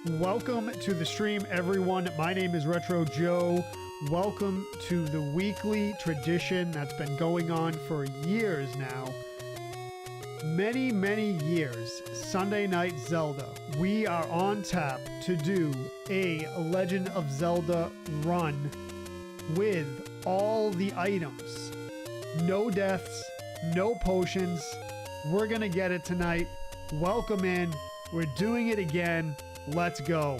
Welcome to the stream, everyone. My name is Retro Joe. Welcome to the weekly tradition that's been going on for years now. Many, many years. Sunday Night Zelda. We are on tap to do a Legend of Zelda run with all the items. No deaths, no potions. We're gonna get it tonight. Welcome in. We're doing it again. Let's go.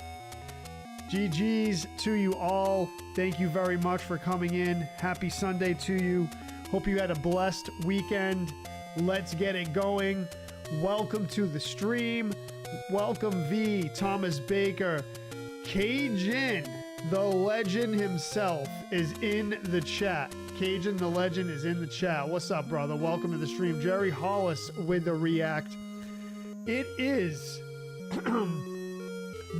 GG's to you all. Thank you very much for coming in. Happy Sunday to you. Hope you had a blessed weekend. Let's get it going. Welcome to the stream. Welcome V, Thomas Baker. Cajun, the legend himself, is in the chat. Cajun, the legend, is in the chat. What's up, brother? Welcome to the stream. Jerry Hollis with the react. It is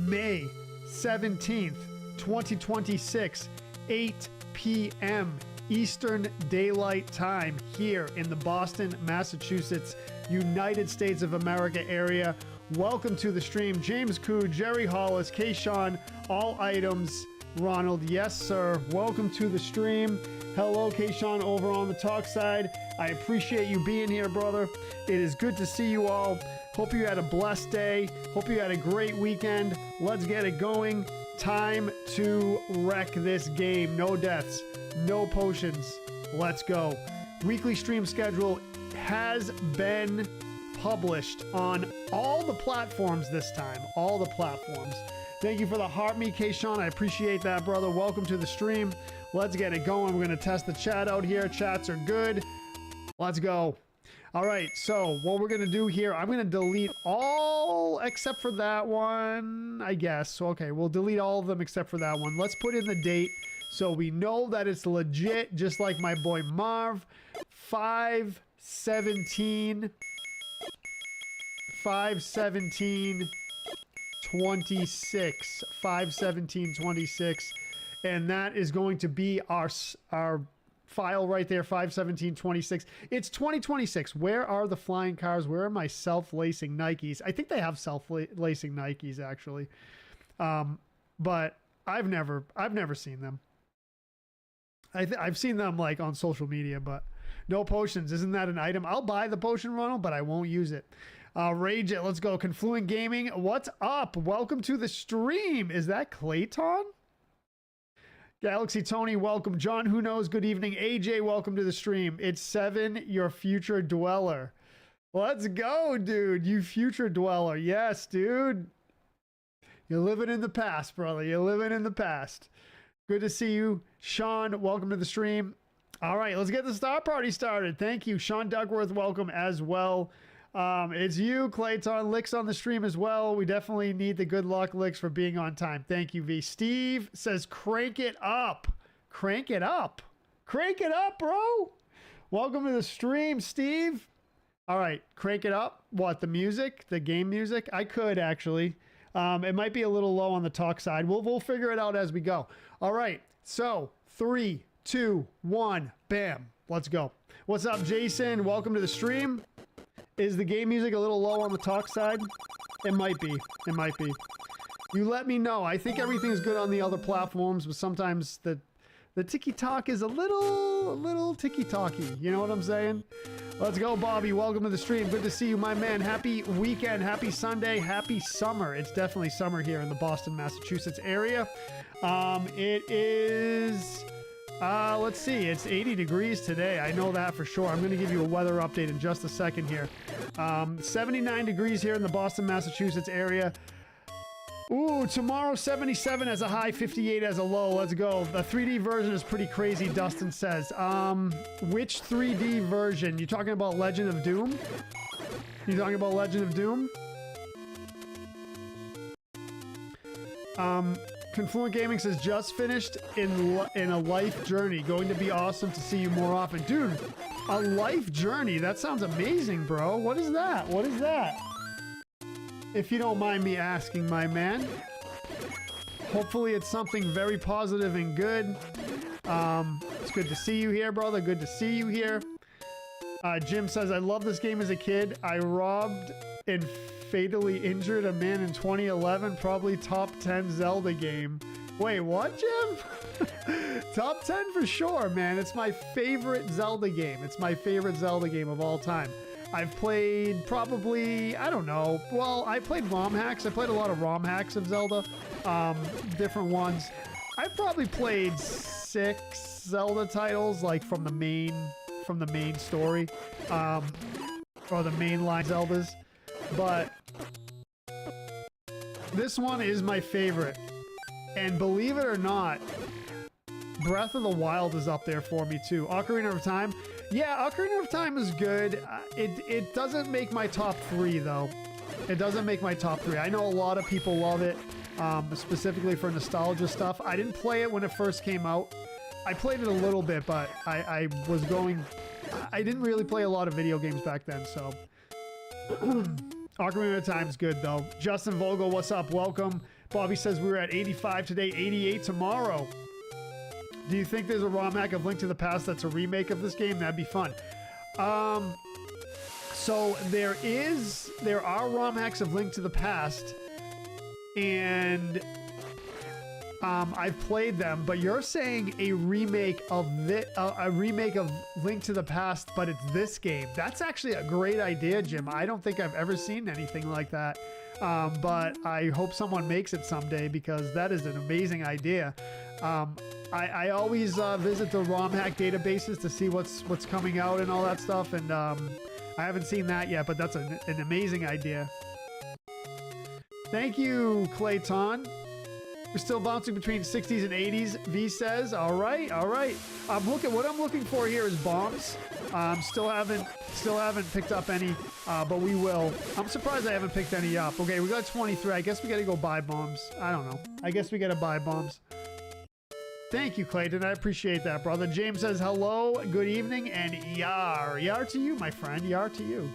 May 17th, 2026, 8 p.m. Eastern Daylight Time here in the Boston, Massachusetts, United States of America area. Welcome to the stream. James Koo, Jerry Hollis, Kayshawn, all items. Ronald, yes, sir. Welcome to the stream. Hello, Kayshawn, over on the talk side. I appreciate you being here, brother. It is good to see you all. Hope you had a blessed day. Hope you had a great weekend. Let's get it going. Time to wreck this game. No deaths, no potions. Let's go. Weekly stream schedule has been published on all the platforms this time. All the platforms. Thank you for the heart me, Kayshawn. I appreciate that, brother. Welcome to the stream. Let's get it going. We're going to test the chat out here. Chats are good. Let's go. All right, so what we're going to do here, I'm going to delete all except for that one, I guess. So, okay, we'll delete all of them except for that one. Let's put in the date so we know that it's legit, just like my boy Marv. 5/17, 5/17/26, 5/17/26, and that is going to be our file right there, 5/17/26. It's 2026. Where are the flying cars? Where are my self-lacing Nikes? I think they have self-lacing Nikes actually, but I've never seen them. I've seen them like on social media, but no potions. Isn't that an item? I'll buy the potion, Ronald, but I won't use it. Rage it. Let's go. Confluent Gaming. What's up? Welcome to the stream. Is that Clayton? Galaxy Tony, welcome. John, who knows? Good evening. AJ, welcome to the stream. It's Seven, your future dweller. Let's go, dude. You future dweller. Yes, dude. You're living in the past, brother. You're living in the past. Good to see you. Sean, welcome to the stream. All right, let's get the Star Party started. Thank you. Sean Duckworth, welcome as well. It's you, Clayton. Licks on the stream as well. We definitely need the good luck licks for being on time. Thank you, V. Steve says, crank it up. Crank it up. Crank it up, bro. Welcome to the stream, Steve. All right, crank it up. What, the music? The game music? I could, actually. It might be a little low on the talk side. We'll figure it out as we go. All right, so 3, 2, 1, bam. Let's go. What's up, Jason? Welcome to the stream. Is the game music a little low on the talk side? It might be. It might be. You let me know. I think everything's good on the other platforms, but sometimes the ticky-talk is a little ticky-talky. You know what I'm saying? Let's go, Bobby. Welcome to the stream. Good to see you, my man. Happy weekend. Happy Sunday. Happy summer. It's definitely summer here in the Boston, Massachusetts area. It is... let's see, it's 80 degrees today. I know that for sure. I'm going to give you a weather update in just a second here. 79 degrees here in the Boston, Massachusetts area. Ooh, tomorrow 77 as a high, 58 as a low. Let's go. The 3D version is pretty crazy, Dustin says. Which 3D version? You talking about Legend of Doom? You talking about Legend of Doom? Confluent Gaming says, just finished in a life journey. Going to be awesome to see you more often. Dude, a life journey? That sounds amazing, bro. What is that? What is that? If you don't mind me asking, my man. Hopefully it's something very positive and good. It's good to see you here, brother. Good to see you here. Jim says, I love this game as a kid. I robbed and fatally injured a man in 2011. Probably top 10 Zelda game. Wait, what, Jim? Top 10 for sure, man. It's my favorite Zelda game. It's my favorite Zelda game of all time. I've played probably, I don't know. Well, I played ROM hacks. I played a lot of ROM hacks of Zelda, different ones. I've probably played 6 Zelda titles, like from the main story, or the mainline Zeldas. But this one is my favorite. And believe it or not, Breath of the Wild is up there for me too. Ocarina of Time. Yeah, Ocarina of Time is good. It doesn't make my top 3 though. It doesn't make my top 3. I know a lot of people love it, specifically for nostalgia stuff. I didn't play it when it first came out. I played it a little bit, but I didn't really play a lot of video games back then, so. Ocarina of Time is good though. Justin Vogel, what's up? Welcome. Bobby says we were at 85 today, 88 tomorrow. Do you think there's a ROM hack of Link to the Past that's a remake of this game? That'd be fun. So there are ROM hacks of Link to the Past, and I've played them. But you're saying a remake of Link to the Past, but it's this game. That's actually a great idea, Jim. I don't think I've ever seen anything like that. But I hope someone makes it someday because that is an amazing idea. I always visit the ROM hack databases to see what's coming out and all that stuff, and I haven't seen that yet, but that's an amazing idea. Thank you, Clayton. We're still bouncing between 60s and 80s, V says. All right, all right. What I'm looking for here is bombs. Still haven't picked up any, but we will. I'm surprised I haven't picked any up. Okay, we got 23. I guess we got to go buy bombs. I don't know. I guess we got to buy bombs. Thank you, Clayton. I appreciate that, brother. James says hello, good evening, and yar. Yar to you, my friend. Yar to you.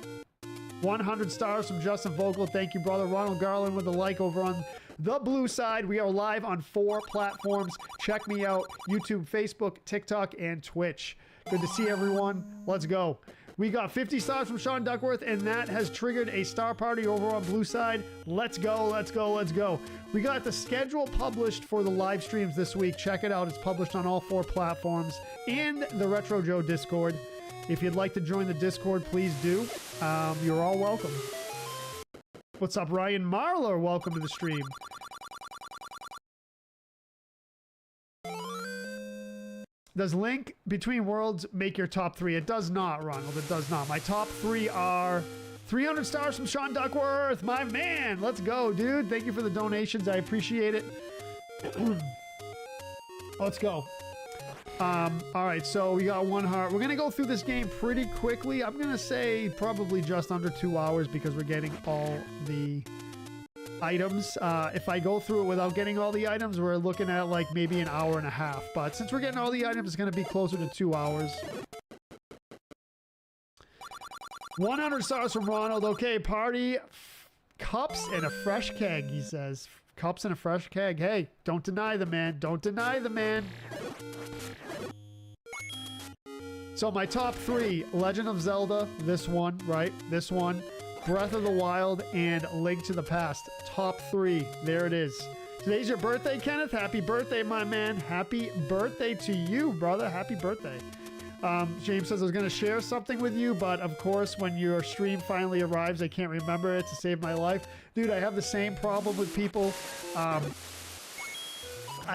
100 stars from Justin Vogel. Thank you, brother. Ronald Garland with a like over on the blue side. We are live on 4 platforms. Check me out. YouTube, Facebook, TikTok, and Twitch. Good to see everyone. Let's go. We got 50 stars from Sean Duckworth, and that has triggered a star party over on blue side. Let's go, let's go, let's go. We got the schedule published for the live streams this week. Check it out. It's published on all 4 platforms and the Retro Joe Discord. If you'd like to join the Discord, please do. You're all welcome. What's up, Ryan Marler? Welcome to the stream. Does Link Between Worlds make your top 3? It does not, Ronald. It does not. My top 3 are 300 stars from Sean Duckworth. My man. Let's go, dude. Thank you for the donations. I appreciate it. Let's go. All right, so we got 1 heart. We're going to go through this game pretty quickly. I'm going to say probably just under 2 hours because we're getting all the items. If I go through it without getting all the items, we're looking at like maybe an hour and a half. But since we're getting all the items, it's going to be closer to 2 hours. 100 stars from Ronald. Okay, party cups and a fresh keg, he says. Cups and a fresh keg. Hey, don't deny the man. Don't deny the man. So my top 3, Legend of Zelda, this one, right? This one. Breath of the Wild, and Link to the Past. Top 3. There it is. Today's your birthday, Kenneth. Happy birthday, my man. Happy birthday to you, brother. Happy birthday. James says I was going to share something with you, but of course, when your stream finally arrives, I can't remember it to save my life. Dude, I have the same problem with people. I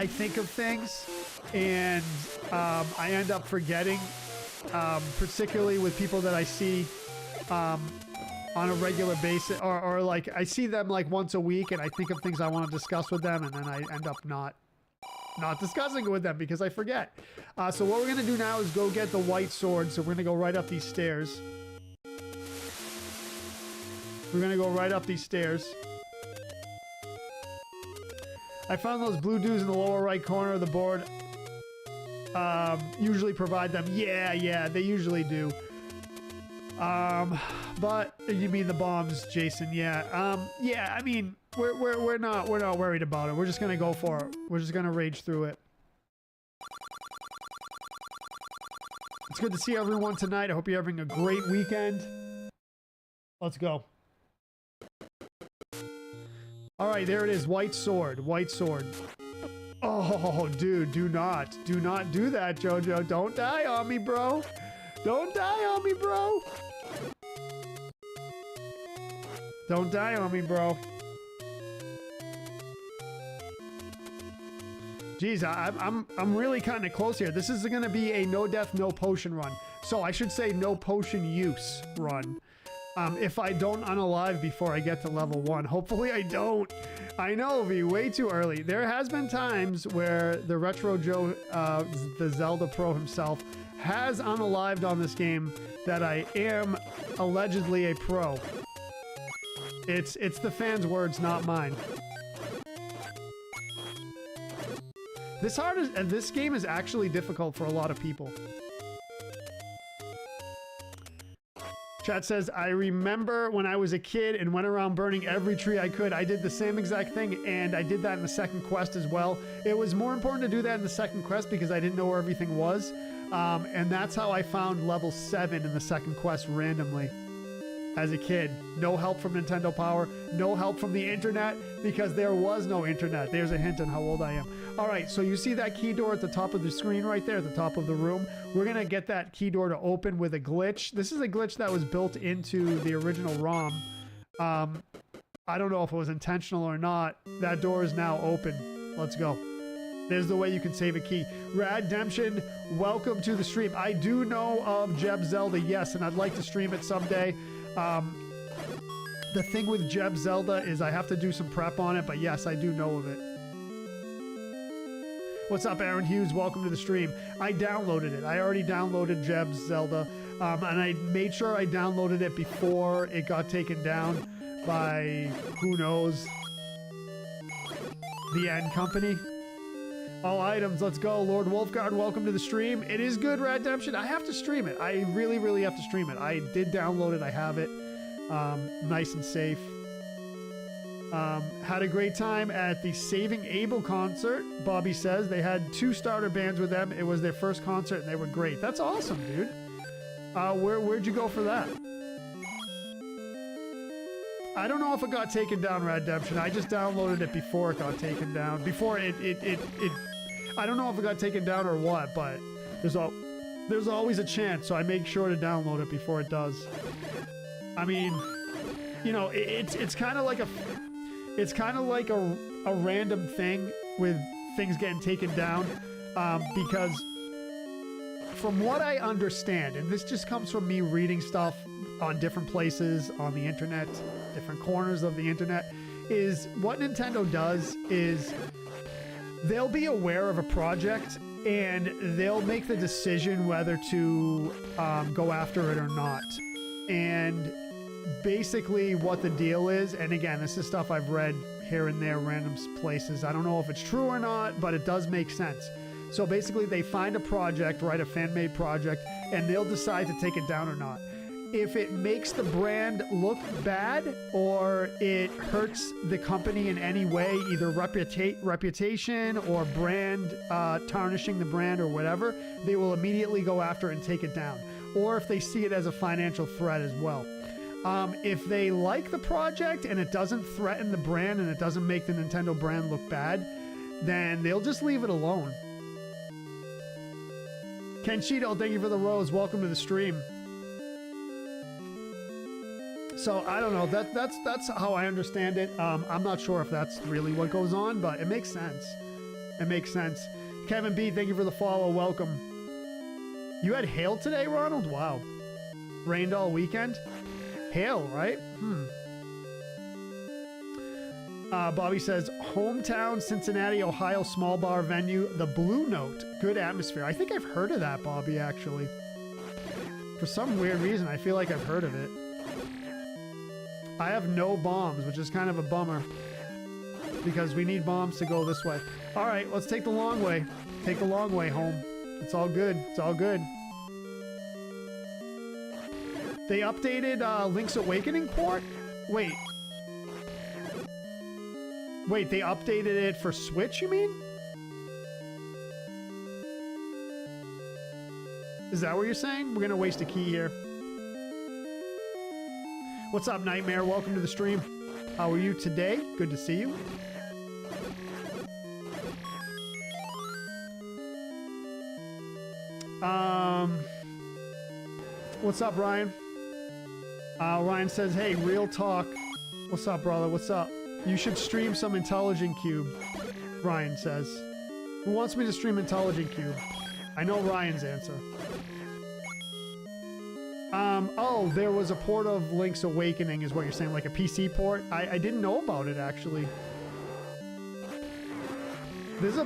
think of things, and I end up forgetting, particularly with people that I see on a regular basis, or like I see them like once a week and I think of things I want to discuss with them, and then I end up not discussing it with them because I forget. So what we're going to do now is go get the white sword. So we're going to go right up these stairs. We're going to go right up these stairs. I found those blue dudes in the lower right corner of the board. Usually provide them. Yeah, they usually do. But you mean the bombs, Jason? Yeah. Yeah. I mean, we're not worried about it. We're just gonna go for it. We're just gonna rage through it. It's good to see everyone tonight. I hope you're having a great weekend. Let's go. right, there it is. White sword. White sword. Oh, dude, do not do that, Jojo. Don't die on me, bro. Don't die on me, bro. Don't die on me, bro. Jeez, I'm really kind of close here. This is going to be a no death, no potion run. So I should say no potion use run. If I don't unalive before I get to level 1. Hopefully I don't. I know, it'll be way too early. There has been times where the Retro Joe, the Zelda Pro himself, has unalived on this game that I am allegedly a pro. It's the fans' words, not mine. This game is actually difficult for a lot of people. Chat says, I remember when I was a kid and went around burning every tree I could. I did the same exact thing, and I did that in the second quest as well. It was more important to do that in the second quest because I didn't know where everything was. And that's how I found level 7 in the second quest randomly. As a kid, no help from Nintendo Power, no help from the internet, because there was no internet. There's a hint on how old I am. All right, so you see that key door at the top of the screen right there, at the top of the room? We're gonna get that key door to open with a glitch. This is a glitch that was built into the original ROM. I don't know if it was intentional or not. That door is now open. Let's go. There's the way you can save a key. Raddemption, welcome to the stream. I do know of Jeb Zelda, yes, and I'd like to stream it someday. The thing with Jeb Zelda is I have to do some prep on it, but yes, I do know of it. What's up, Aaron Hughes? Welcome to the stream. I downloaded it. I already downloaded Jeb's Zelda, and I made sure I downloaded it before it got taken down by, who knows, the N Company. All items, let's go. Lord Wolfguard, welcome to the stream. It is good, Raddemption. I have to stream it. I really, really have to stream it. I did download it. I have it. Nice and safe. Had a great time at the Saving Abel concert. Bobby says they had 2 starter bands with them. It was their first concert and they were great. That's awesome, dude. Where'd you go for that? I don't know if it got taken down, Raddemption. I just downloaded it before it got taken down. Before it I don't know if it got taken down or what, but there's always a chance, so I make sure to download it before it does. I mean, you know, it's kind of like a random thing with things getting taken down, because from what I understand, and this just comes from me reading stuff on different places on the internet, different corners of the internet, is what Nintendo does is they'll be aware of a project and they'll make the decision whether to go after it or not. And basically what the deal is, and again, this is stuff I've read here and there, random places. I don't know if it's true or not, but it does make sense. So basically they find a project, right, a fan-made project, and they'll decide to take it down or not. If it makes the brand look bad or it hurts the company in any way, either reputation or brand, tarnishing the brand or whatever, they will immediately go after it and take it down. Or if they see it as a financial threat as well. If they like the project and it doesn't threaten the brand and it doesn't make the Nintendo brand look bad, then they'll just leave it alone. Ken Cheeto, thank you for the rose. Welcome to the stream. So I don't know. That's how I understand it. I'm not sure if that's really what goes on, but it makes sense. It makes sense. Kevin B, thank you for the follow. Welcome. You had hail today, Ronald? Wow. Rained all weekend? Hail, right? Bobby says, hometown Cincinnati, Ohio small bar venue, the Blue Note. Good atmosphere. I think I've heard of that, Bobby, actually. For some weird reason, I feel like I've heard of it. I have no bombs, which is kind of a bummer. Because we need bombs to go this way. Alright, let's take the long way. Take the long way home. It's all good. It's all good. They updated Link's Awakening port? Wait. Wait, they updated it for Switch, you mean? Is that what you're saying? We're gonna waste a key here. What's up, Nightmare? Welcome to the stream. How are you today? Good to see you. What's up, Ryan? Ryan says, hey, real talk. What's up, brother? What's up? You should stream some Intelligent Cube, Ryan says. Who wants me to stream Intelligent Cube? I know Ryan's answer. Oh, there was a port of Link's Awakening is what you're saying, like a PC port? I didn't know about it, actually. There's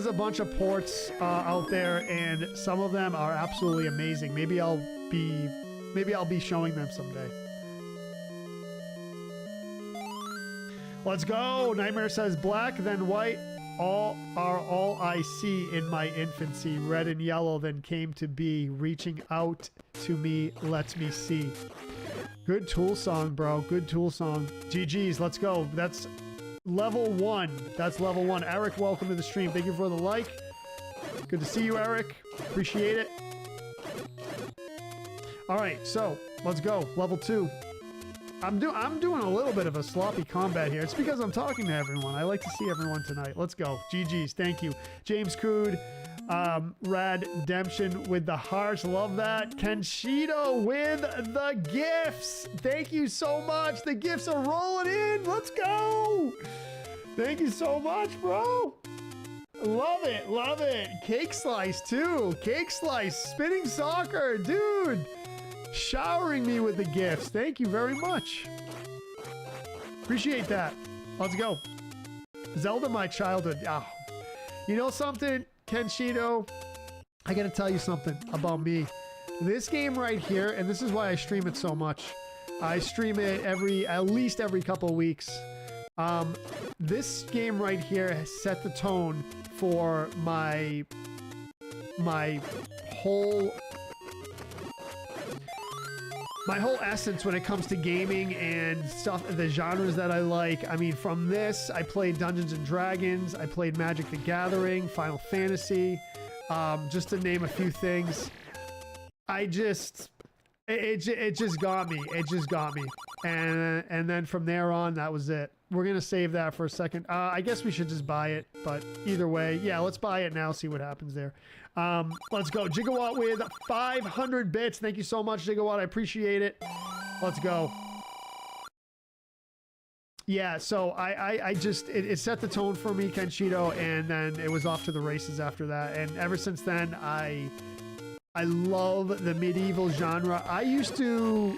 a bunch of ports out there, and some of them are absolutely amazing. Maybe I'll be showing them someday. Let's go! Nightmare says, black, then white, all I see in my infancy. Red and yellow then came to be. Reaching out to me lets me see. Good Tool song, bro. Good Tool song. GG's, let's go. That's level 1. That's level 1. Eric, welcome to the stream. Thank you for the like. Good to see you, Eric. Appreciate it. All right, so let's go. Level 2. I'm doing a little bit of a sloppy combat here. It's because I'm talking to everyone. I like to see everyone tonight. Let's go. GG's. Thank you. James Cood. Rad Redemption with the hearts. Love that. Kenshito with the gifts. Thank you so much. The gifts are rolling in. Let's go. Thank you so much, bro. Love it. Love it. Cake Slice, too. Cake Slice. Spinning Soccer. Dude. Showering me with the gifts. Thank you very much. Appreciate that. Let's go. Zelda, my childhood. Oh. You know something, Kenshito? I gotta tell you something about me. This game right here, and this is why I stream it so much. I stream it at least every couple of weeks. This game right here has set the tone for my whole essence when it comes to gaming and stuff, the genres that I like. I mean, from this, I played Dungeons and Dragons, I played Magic the Gathering, Final Fantasy, just to name a few things. It just got me. It just got me. And then from there on, that was it. We're going to save that for a second. I guess we should just buy it, but either way, yeah, let's buy it now, see what happens there. Let's go. Gigawatt with 500 bits. Thank you so much, Gigawatt. I appreciate it. Let's go. Yeah, so I just, it set the tone for me, Kenshito, and then it was off to the races after that. And ever since then, I love the medieval genre. I used to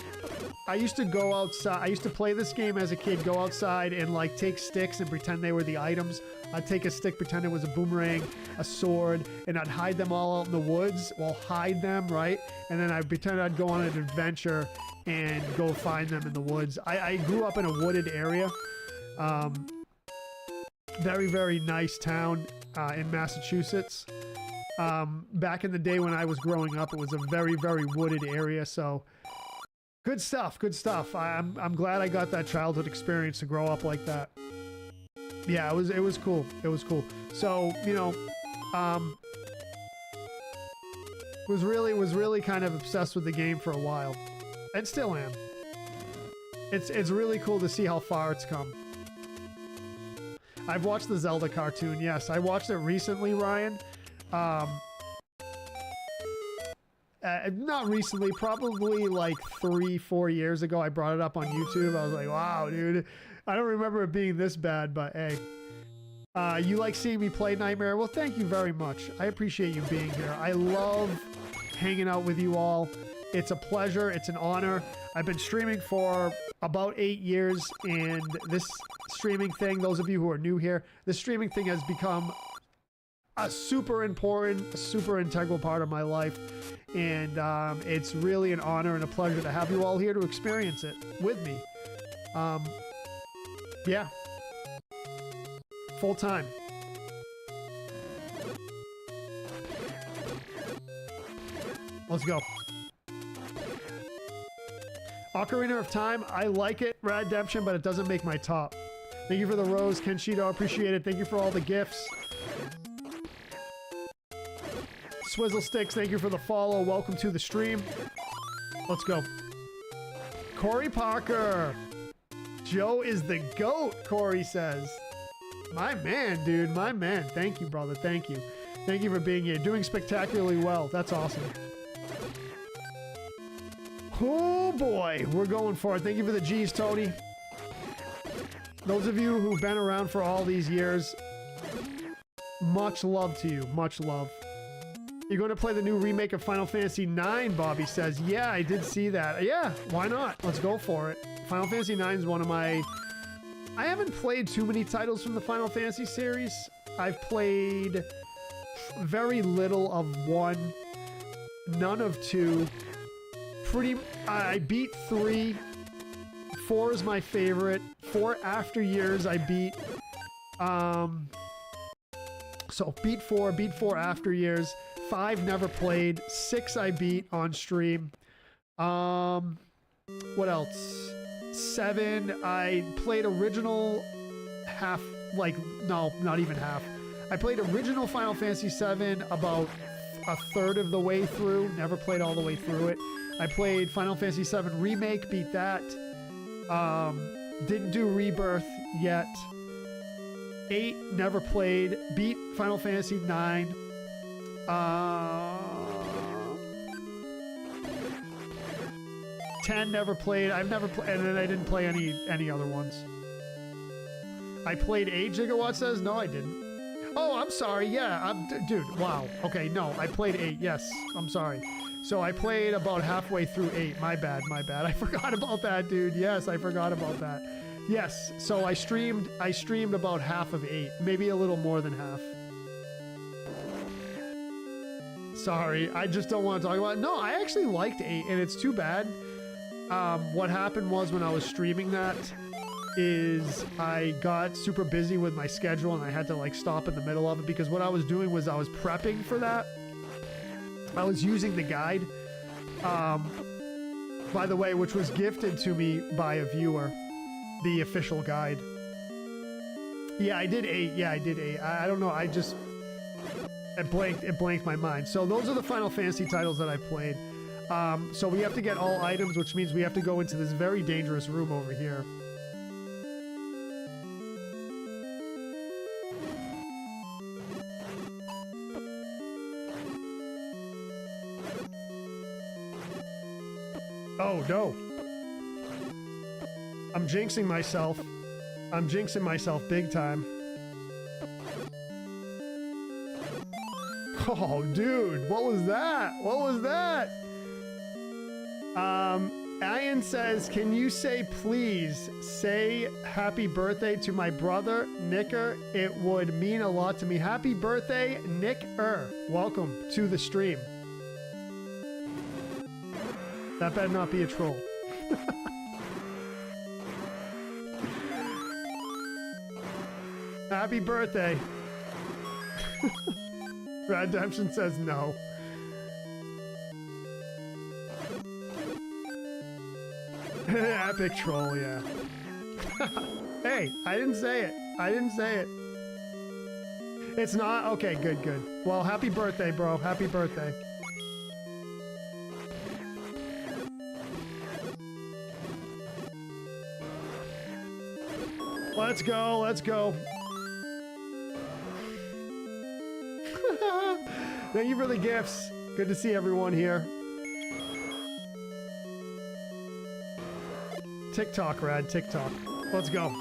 go outside. I used to play this game as a kid, go outside and like take sticks and pretend they were the items. I'd take a stick, pretend it was a boomerang, a sword, and I'd hide them all out in the woods. Well, hide them, right? And then I'd pretend I'd go on an adventure and go find them in the woods. I grew up in a wooded area. Very, very nice town in Massachusetts. Back in the day when I was growing up, it was a very, very wooded area. So good stuff. Good stuff. I'm glad I got that childhood experience to grow up like that. Yeah, it was cool. It was cool. So, you know, was really kind of obsessed with the game for a while. And still am. It's really cool to see how far it's come. I've watched the Zelda cartoon. Yes, I watched it recently, Ryan. Not recently, probably like 3-4 years ago. I brought it up on YouTube. I was like, wow, dude. I don't remember it being this bad, but hey. You like seeing me play Nightmare? Well, thank you very much. I appreciate you being here. I love hanging out with you all. It's a pleasure. It's an honor. I've been streaming for about 8 years, and this streaming thing, those of you who are new here, this streaming thing has become a super important, a super integral part of my life. And it's really an honor and a pleasure to have you all here to experience it with me. Yeah. Full time. Let's go. Ocarina of Time, I like it, Redemption, but it doesn't make my top. Thank you for the rose, Kenshito. I appreciate it. Thank you for all the gifts. Swizzle Sticks, thank you for the follow. Welcome to the stream. Let's go. Corey Parker. Joe is the GOAT, Corey says. My man, dude. My man. Thank you, brother. Thank you. Thank you for being here. Doing spectacularly well. That's awesome. Oh, boy. We're going for it. Thank you for the G's, Tony. Those of you who've been around for all these years, much love to you. Much love. You're going to play the new remake of Final Fantasy IX, Bobby says. Yeah, I did see that. Yeah, why not? Let's go for it. Final Fantasy IX is one of my... I haven't played too many titles from the Final Fantasy series. I've played very little of 1, none of 2. I beat 3. 4 is my favorite. 4 after years I beat. So beat 4 after years. 5 never played. 6 I beat on stream. What else? 7 I played original half, like, no, not even half. I played original Final Fantasy 7 about a third of the way through. Never played all the way through it. I played Final Fantasy 7 Remake, beat that. Didn't do Rebirth yet. 8 never played. Beat Final Fantasy 9. 10 never played. I've never played, and then I didn't play any other ones. I played 8, Gigawatt says. No, I didn't. Oh, I'm sorry. Yeah, dude. Wow. Okay, no, I played 8. Yes, I'm sorry. So I played about halfway through 8. My bad. My bad. I forgot about that, dude. Yes, I forgot about that. Yes. So I streamed about half of 8, maybe a little more than half. Sorry, I just don't want to talk about it. No, I actually liked 8, and it's too bad. What happened was when I was streaming that is I got super busy with my schedule and I had to like stop in the middle of it because what I was doing was I was prepping for that. I was using the guide, by the way, which was gifted to me by a viewer, the official guide. Yeah, I did 8. Yeah, I did 8. I don't know. It blanked my mind. So those are the Final Fantasy titles that I played. So we have to get all items, which means we have to go into this very dangerous room over here. Oh, no. I'm jinxing myself. I'm jinxing myself big time. Oh, dude, what was that? What was that? Ian says, can you say, please, say happy birthday to my brother, Nicker? It would mean a lot to me. Happy birthday, Nicker. Welcome to the stream. That better not be a troll. Happy birthday. Redemption says no. Epic troll, yeah. Hey, I didn't say it. I didn't say it. It's not? Okay, good, good. Well, happy birthday, bro. Happy birthday. Let's go, let's go. Thank you for the gifts. Good to see everyone here. TikTok, Rad, TikTok. Let's go.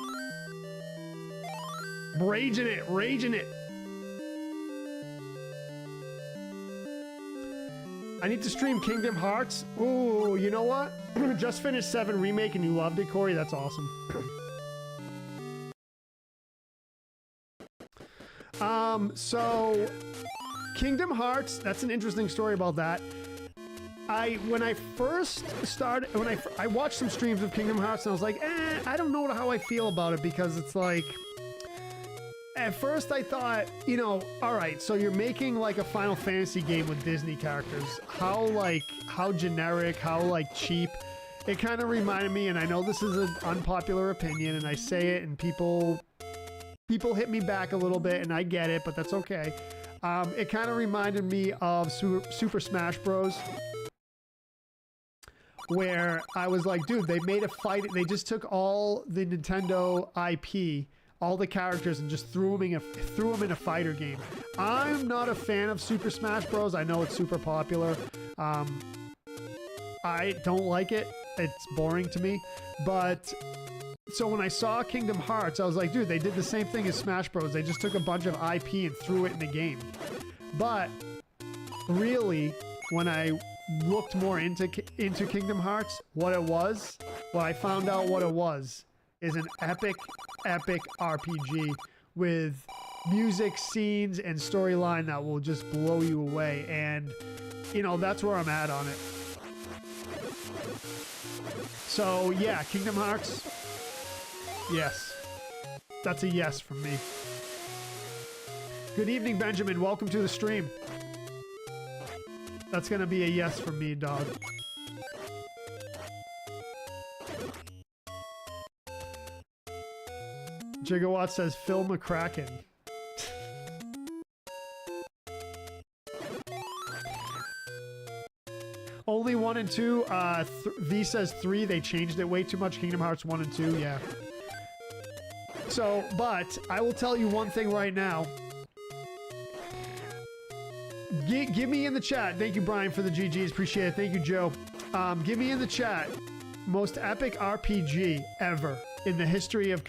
Raging it, raging it. I need to stream Kingdom Hearts. Ooh, you know what? Just finished 7 Remake and you loved it, Corey. That's awesome. So Kingdom Hearts, that's an interesting story about that. When I first started, I watched some streams of Kingdom Hearts and I was like, I don't know how I feel about it because it's like, at first I thought, you know, all right, so you're making like a Final Fantasy game with Disney characters. How generic, how like cheap. It kind of reminded me, and I know this is an unpopular opinion and I say it and people hit me back a little bit and I get it, but that's okay. It kind of reminded me of Super Smash Bros. where I was like, dude, they made a fight. They just took all the Nintendo IP, all the characters, and just threw them in a fighter game. I'm not a fan of Super Smash Bros. I know it's super popular. I don't like it. It's boring to me. But so when I saw Kingdom Hearts, I was like, dude, they did the same thing as Smash Bros. They just took a bunch of IP and threw it in the game. But really, when I looked more into Kingdom Hearts, what I found out what it was is an epic RPG with music, scenes, and storyline that will just blow you away. And, you know, that's where I'm at on it. So, yeah, Kingdom Hearts, yes. That's a yes from me. Good evening, Benjamin. Welcome to the stream. That's gonna be a yes from me, dog. Gigawatt says Phil McCracken. Only 1 and 2. V says 3. They changed it way too much. Kingdom Hearts 1 and 2. Yeah. So, but I will tell you one thing right now. Give me in the chat. Thank you, Brian, for the GGs. Appreciate it. Thank you, Joe. Give me in the chat. Most epic RPG ever in the history of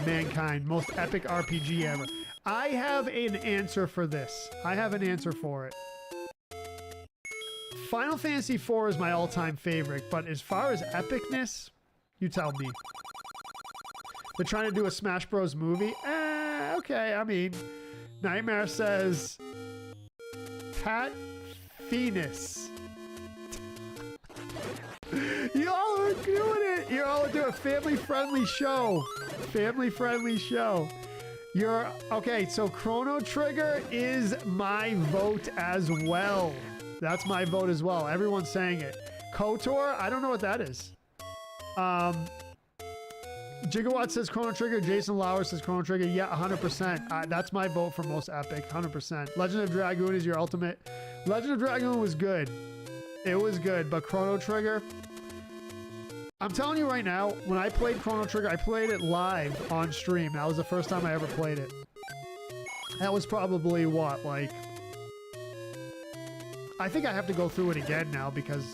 mankind. Most epic RPG ever. I have an answer for this. I have an answer for it. Final Fantasy IV is my all-time favorite, but as far as epicness, you tell me. They're trying to do a Smash Bros. Movie? Okay, I mean, Nightmare says Pat Phoenix. Y'all are doing it! You're all doing a family-friendly show. Family-friendly show. You're... Okay, so Chrono Trigger is my vote as well. That's my vote as well. Everyone's saying it. KOTOR? I don't know what that is. Gigawatt says Chrono Trigger. Jason Lauer says Chrono Trigger. Yeah, 100%. That's my vote for most epic. 100%. Legend of Dragoon is your ultimate. Legend of Dragoon was good. It was good, but Chrono Trigger... I'm telling you right now, when I played Chrono Trigger, I played it live on stream. That was the first time I ever played it. That was probably what, like... I think I have to go through it again now because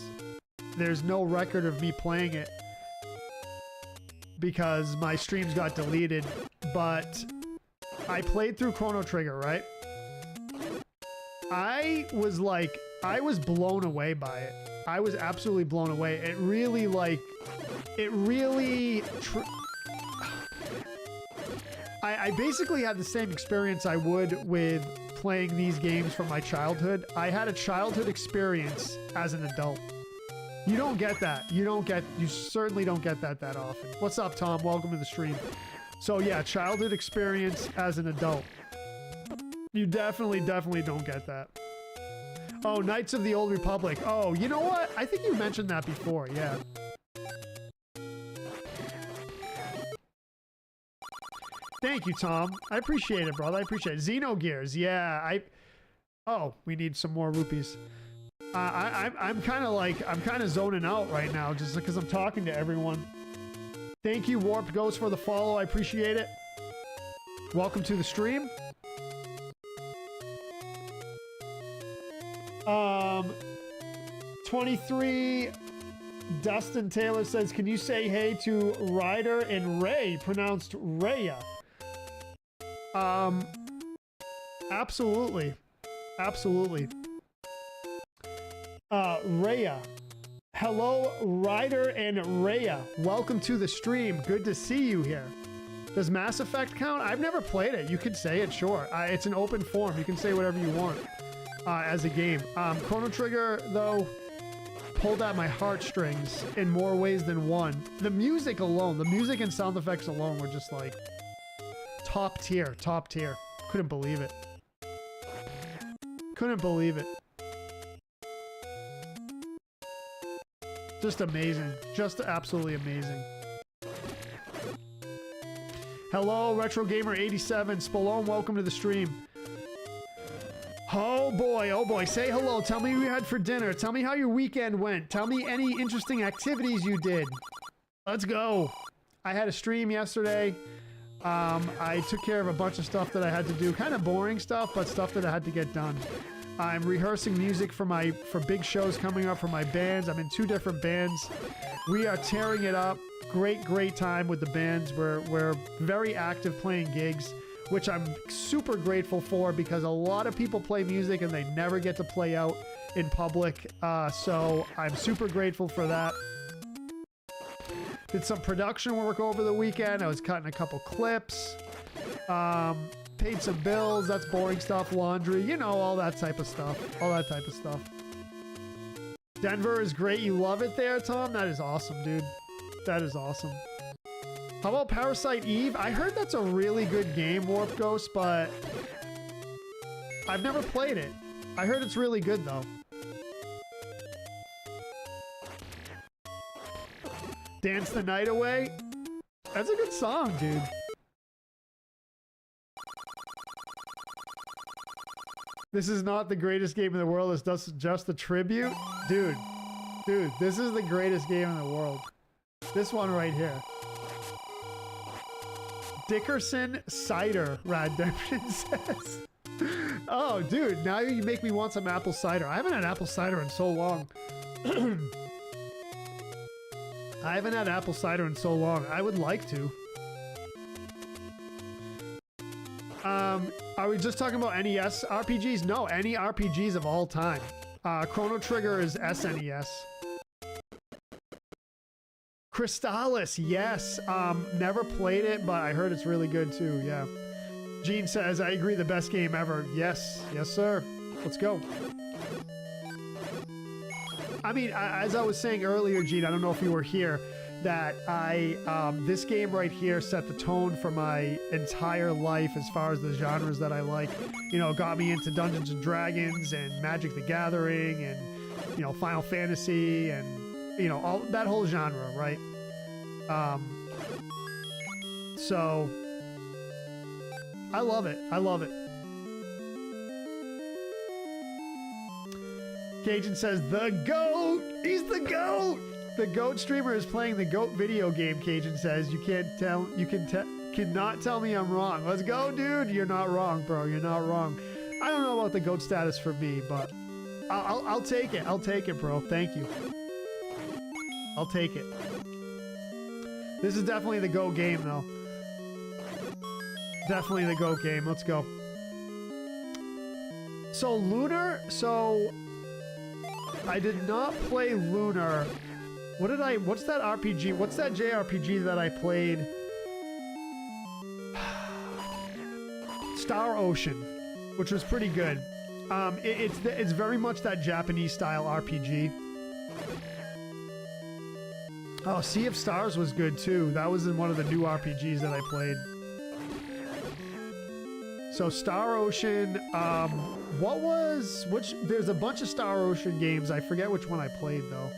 there's no record of me playing it because my streams got deleted, but I played through Chrono Trigger, right? I was blown away by it. I was absolutely blown away. It really, I basically had the same experience I would with playing these games from my childhood. I had a childhood experience as an adult. You don't get that. You certainly don't get that often. What's up, Tom? Welcome to the stream. So yeah, childhood experience as an adult. You definitely don't get that. Oh, Knights of the Old Republic. Oh, you know what? I think you mentioned that before, yeah. Thank you, Tom. I appreciate it, brother. I appreciate it. Xenogears, yeah. Oh, we need some more rupees. I'm kind of zoning out right now just because I'm talking to everyone. Thank you, Warped Ghost, for the follow. I appreciate it. Welcome to the stream. 23 Dustin Taylor says, can you say hey to Ryder and Ray, pronounced Raya? Absolutely. Absolutely. Raya. Hello, Ryder and Raya. Welcome to the stream. Good to see you here. Does Mass Effect count? I've never played it. You could say it, sure. It's an open forum. You can say whatever you want as a game. Chrono Trigger, though, pulled at my heartstrings in more ways than one. The music alone, the music and sound effects alone were just like top tier, top tier. Couldn't believe it. Couldn't believe it. Just amazing. Just absolutely amazing. Hello, Retro Gamer 87. Spallone, welcome to the stream. Oh boy, say hello. Tell me what you had for dinner. Tell me how your weekend went. Tell me any interesting activities you did. Let's go. I had a stream yesterday. I took care of a bunch of stuff that I had to do. Kind of boring stuff, but stuff that I had to get done. I'm rehearsing music for big shows coming up for my bands. I'm in 2 different bands. We are tearing it up. Great time with the bands. We're very active playing gigs, which I'm super grateful for because a lot of people play music and they never get to play out in public. So I'm super grateful for that. Did some production work over the weekend. I was cutting a couple clips. Paid some bills. That's boring stuff. Laundry. You know, all that type of stuff. Denver is great. You love it there, Tom? That is awesome, dude. That is awesome. How about Parasite Eve? I heard that's a really good game, Warp Ghost, but I've never played it. I heard it's really good, though. Dance the Night Away? That's a good song, dude. This is not the greatest game in the world. It's just a tribute? Dude, this is the greatest game in the world. This one right here. Dickerson Cider, Rademption says. Oh, dude, now you make me want some apple cider. I haven't had apple cider in so long. I haven't had apple cider in so long. I would like to. Are we just talking about NES RPGs? No, any RPGs of all time. Chrono Trigger is SNES. Crystalis, yes. Never played it, but I heard it's really good too, yeah. Gene says, I agree, the best game ever. Yes, sir. Let's go. I mean, as I was saying earlier, Gene, I don't know if you were here, that this game right here set the tone for my entire life as far as the genres that I like. You know, got me into Dungeons and Dragons and Magic the Gathering and, you know, Final Fantasy and, you know, all that whole genre, right? So I love it. Cajun says, the GOAT! He's the GOAT! The GOAT streamer is playing the GOAT video game, Cajun says. Cannot tell me I'm wrong. Let's go, dude. You're not wrong, bro. You're not wrong. I don't know about the GOAT status for me, but I'll take it. I'll take it, bro. Thank you. I'll take it. This is definitely the GOAT game, though. Definitely the GOAT game. Let's go. So, Lunar... So... I did not play Lunar. What's that RPG? What's that JRPG that I played? Star Ocean, which was pretty good. It's very much that Japanese style RPG. Oh, Sea of Stars was good too. That was in one of the new RPGs that I played. So Star Ocean, there's a bunch of Star Ocean games. I forget which one I played though.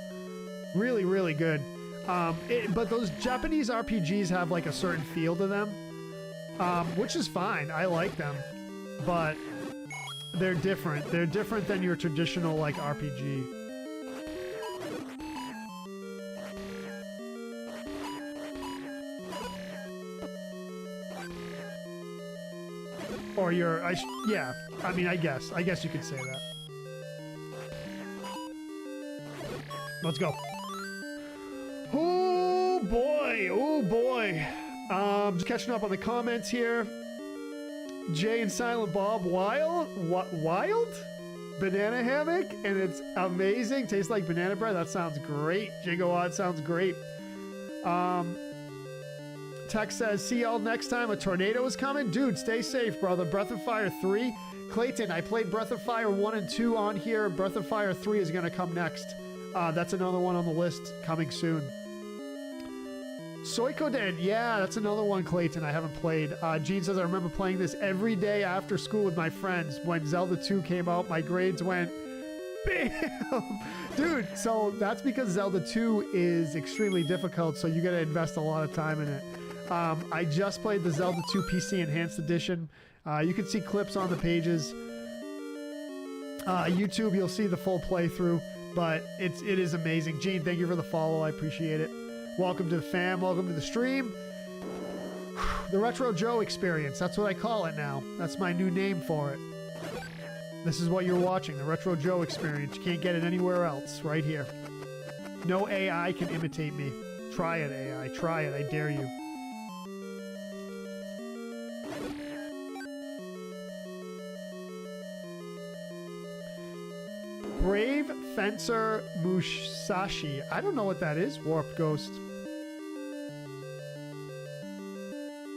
Really, really good. But those Japanese RPGs have like a certain feel to them, which is fine. I like them, but they're different. They're different than your traditional like RPG. Or yeah, I mean, I guess you could say that. Let's go. Oh boy. Just catching up on the comments here. Jay and Silent Bob, wild? Banana hammock, and it's amazing. Tastes like banana bread. That sounds great. Gigawatt sounds great. Tex says, see y'all next time. A tornado is coming. Dude, stay safe, brother. Breath of Fire 3. Clayton, I played Breath of Fire 1 and 2 on here. Breath of Fire 3 is going to come next. That's another one on the list coming soon. Suikoden, yeah, that's another one, Clayton, I haven't played. Gene says, I remember playing this every day after school with my friends. When Zelda 2 came out, my grades went, bam! Dude, so that's because Zelda 2 is extremely difficult, so you got to invest a lot of time in it. I just played the Zelda 2 PC Enhanced Edition. You can see clips on the pages. YouTube, you'll see the full playthrough, but it is amazing. Gene, thank you for the follow. I appreciate it. Welcome to the fam. Welcome to the stream. The Retro Joe experience. That's what I call it now. That's my new name for it. This is what you're watching, the Retro Joe experience. You can't get it anywhere else. Right here. No AI can imitate me. Try it, AI. Try it. I dare you. Brave Fencer Musashi. I don't know what that is. Warp Ghost.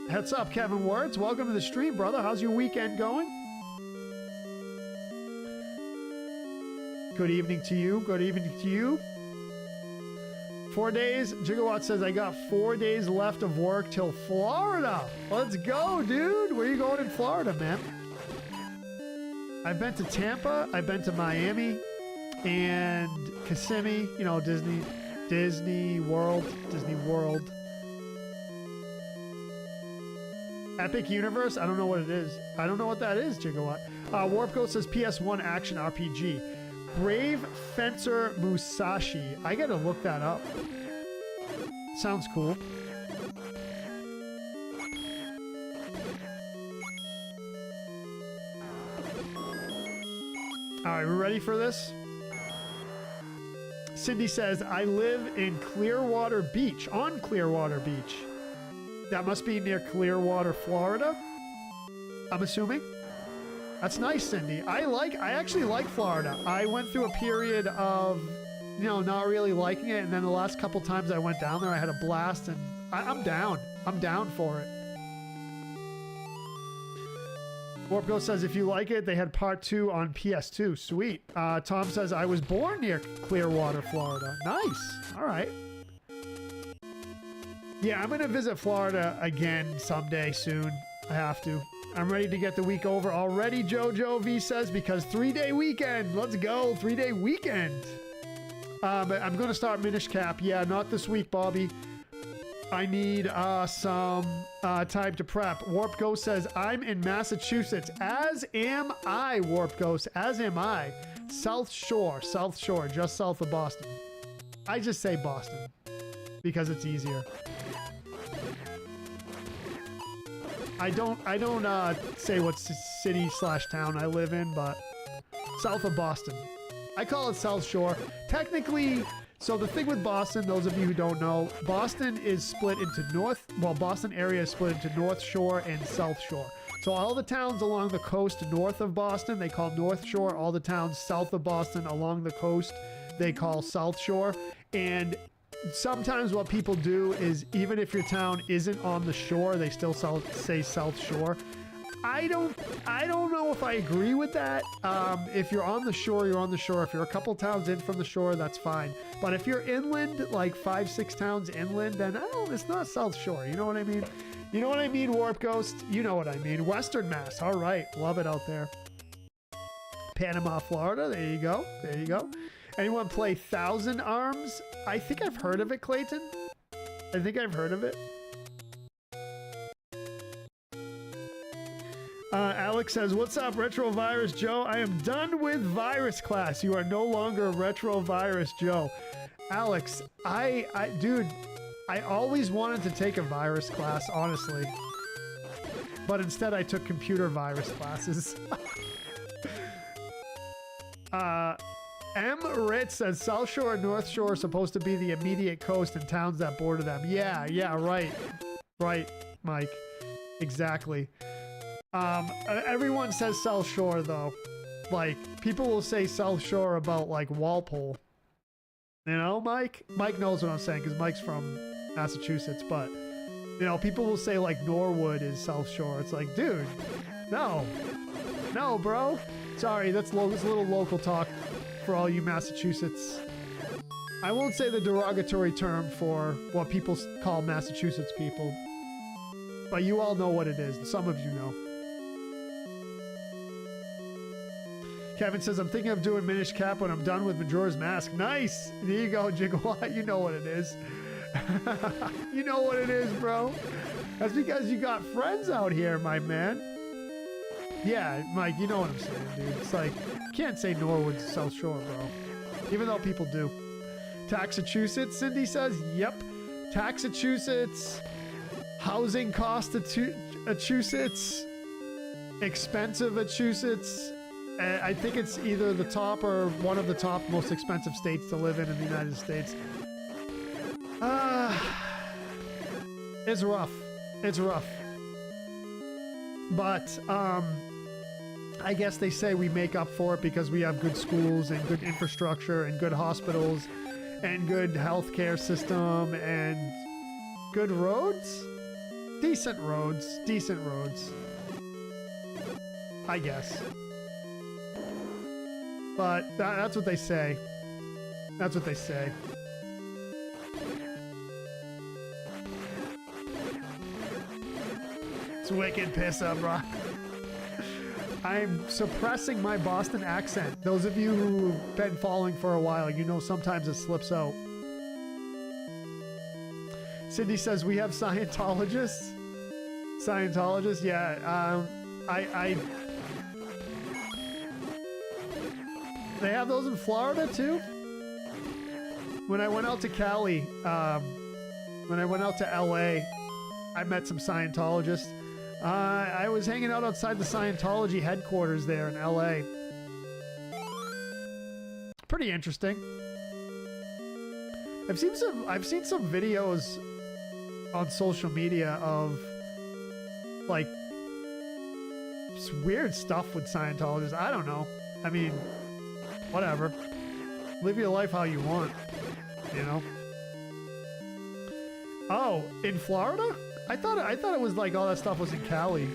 Heads up, Kevin Words. Welcome to the stream, brother. How's your weekend going? Good evening to you. Good evening to you. 4 days. Gigawatt says, I got 4 days left of work till Florida. Let's go, dude. Where you going in Florida, man? I've been to Tampa. I've been to Miami. And Kissimmee, you know, Disney World. Epic Universe? I don't know what it is. I don't know what that is, Gigawatt. Warp Ghost says PS1 action RPG. Brave Fencer Musashi. I gotta look that up. Sounds cool. Alright, we ready for this? Cindy says, I live in Clearwater Beach, on Clearwater Beach. That must be near Clearwater, Florida, I'm assuming. That's nice, Cindy. I actually like Florida. I went through a period of, you know, not really liking it, and then the last couple times I went down there, I had a blast, and I'm down. I'm down for it. Warpgo says, if you like it, they had part 2 on PS2. Sweet. Tom says, I was born near Clearwater, Florida. Nice. All right. Yeah, I'm going to visit Florida again someday soon. I have to. I'm ready to get the week over already, Jojo V says, because 3-day weekend. Let's go. 3-day weekend. I'm going to start Minish Cap. Yeah, not this week, Bobby. I need some time to prep. Warp Ghost says, I'm in Massachusetts. As am I, Warp Ghost. As am I. South Shore, just south of Boston. I just say Boston because it's easier. I don't say what city/town I live in, but south of Boston. I call it South Shore. Technically, so the thing with Boston, those of you who don't know, Boston is split into Boston area is split into North Shore and South Shore. So all the towns along the coast north of Boston, they call North Shore. All the towns south of Boston along the coast, they call South Shore. And sometimes what people do is, even if your town isn't on the shore, they still say South Shore. I don't know if I agree with that. If you're on the shore, you're on the shore. If you're a couple towns in from the shore, that's fine. But if you're inland, like 5-6 towns inland, then it's not South Shore. You know what I mean? You know what I mean, Warp Ghost? You know what I mean. Western Mass. All right. Love it out there. Panama, Florida. There you go. There you go. Anyone play Thousand Arms? I think I've heard of it, Clayton. I think I've heard of it. Alex says, what's up, Retro Virus Joe? I am done with virus class. You are no longer Retro Virus Joe. Alex, dude, I always wanted to take a virus class, honestly. But instead I took computer virus classes. M. Ritz says, South Shore and North Shore are supposed to be the immediate coast and towns that border them. Yeah, right. Right, Mike. Exactly. Everyone says South Shore, though. Like, people will say South Shore about, like, Walpole. You know, Mike? Mike knows what I'm saying, because Mike's from Massachusetts, but, you know, people will say, like, Norwood is South Shore. It's like, dude, no. No, bro. Sorry, that's a little local talk for all you Massachusetts. I won't say the derogatory term for what people call Massachusetts people, but you all know what it is. Some of you know. Kevin says, I'm thinking of doing Minish Cap when I'm done with Majora's Mask. Nice! There you go, Jigawatt. You know what it is. You know what it is, bro. That's because you got friends out here, my man. Yeah, Mike, you know what I'm saying, dude. It's like, you can't say Norwood's South Shore, bro. Even though people do. Taxachusetts, Cindy says. Yep. Taxachusetts. Housing cost Massachusetts. Expensive Massachusetts. I think it's either the top or one of the top most expensive states to live in the United States. It's rough. It's rough. But, I guess they say we make up for it because we have good schools and good infrastructure and good hospitals and good healthcare system and good roads? Decent roads. Decent roads. I guess. But that's what they say. That's what they say. It's wicked piss up, bro. I'm suppressing my Boston accent. Those of you who've been following for a while, you know sometimes it slips out. Cindy says we have Scientologists. Scientologists, yeah. They have those in Florida too. When I went out to Cali, when I went out to LA, I met some Scientologists. I was hanging out outside the Scientology headquarters there in LA. Pretty interesting. I've seen some videos on social media of like weird stuff with Scientologists. I don't know. I mean, whatever. Live your life how you want, you know? Oh, in Florida? I thought it was like all that stuff was in Cali.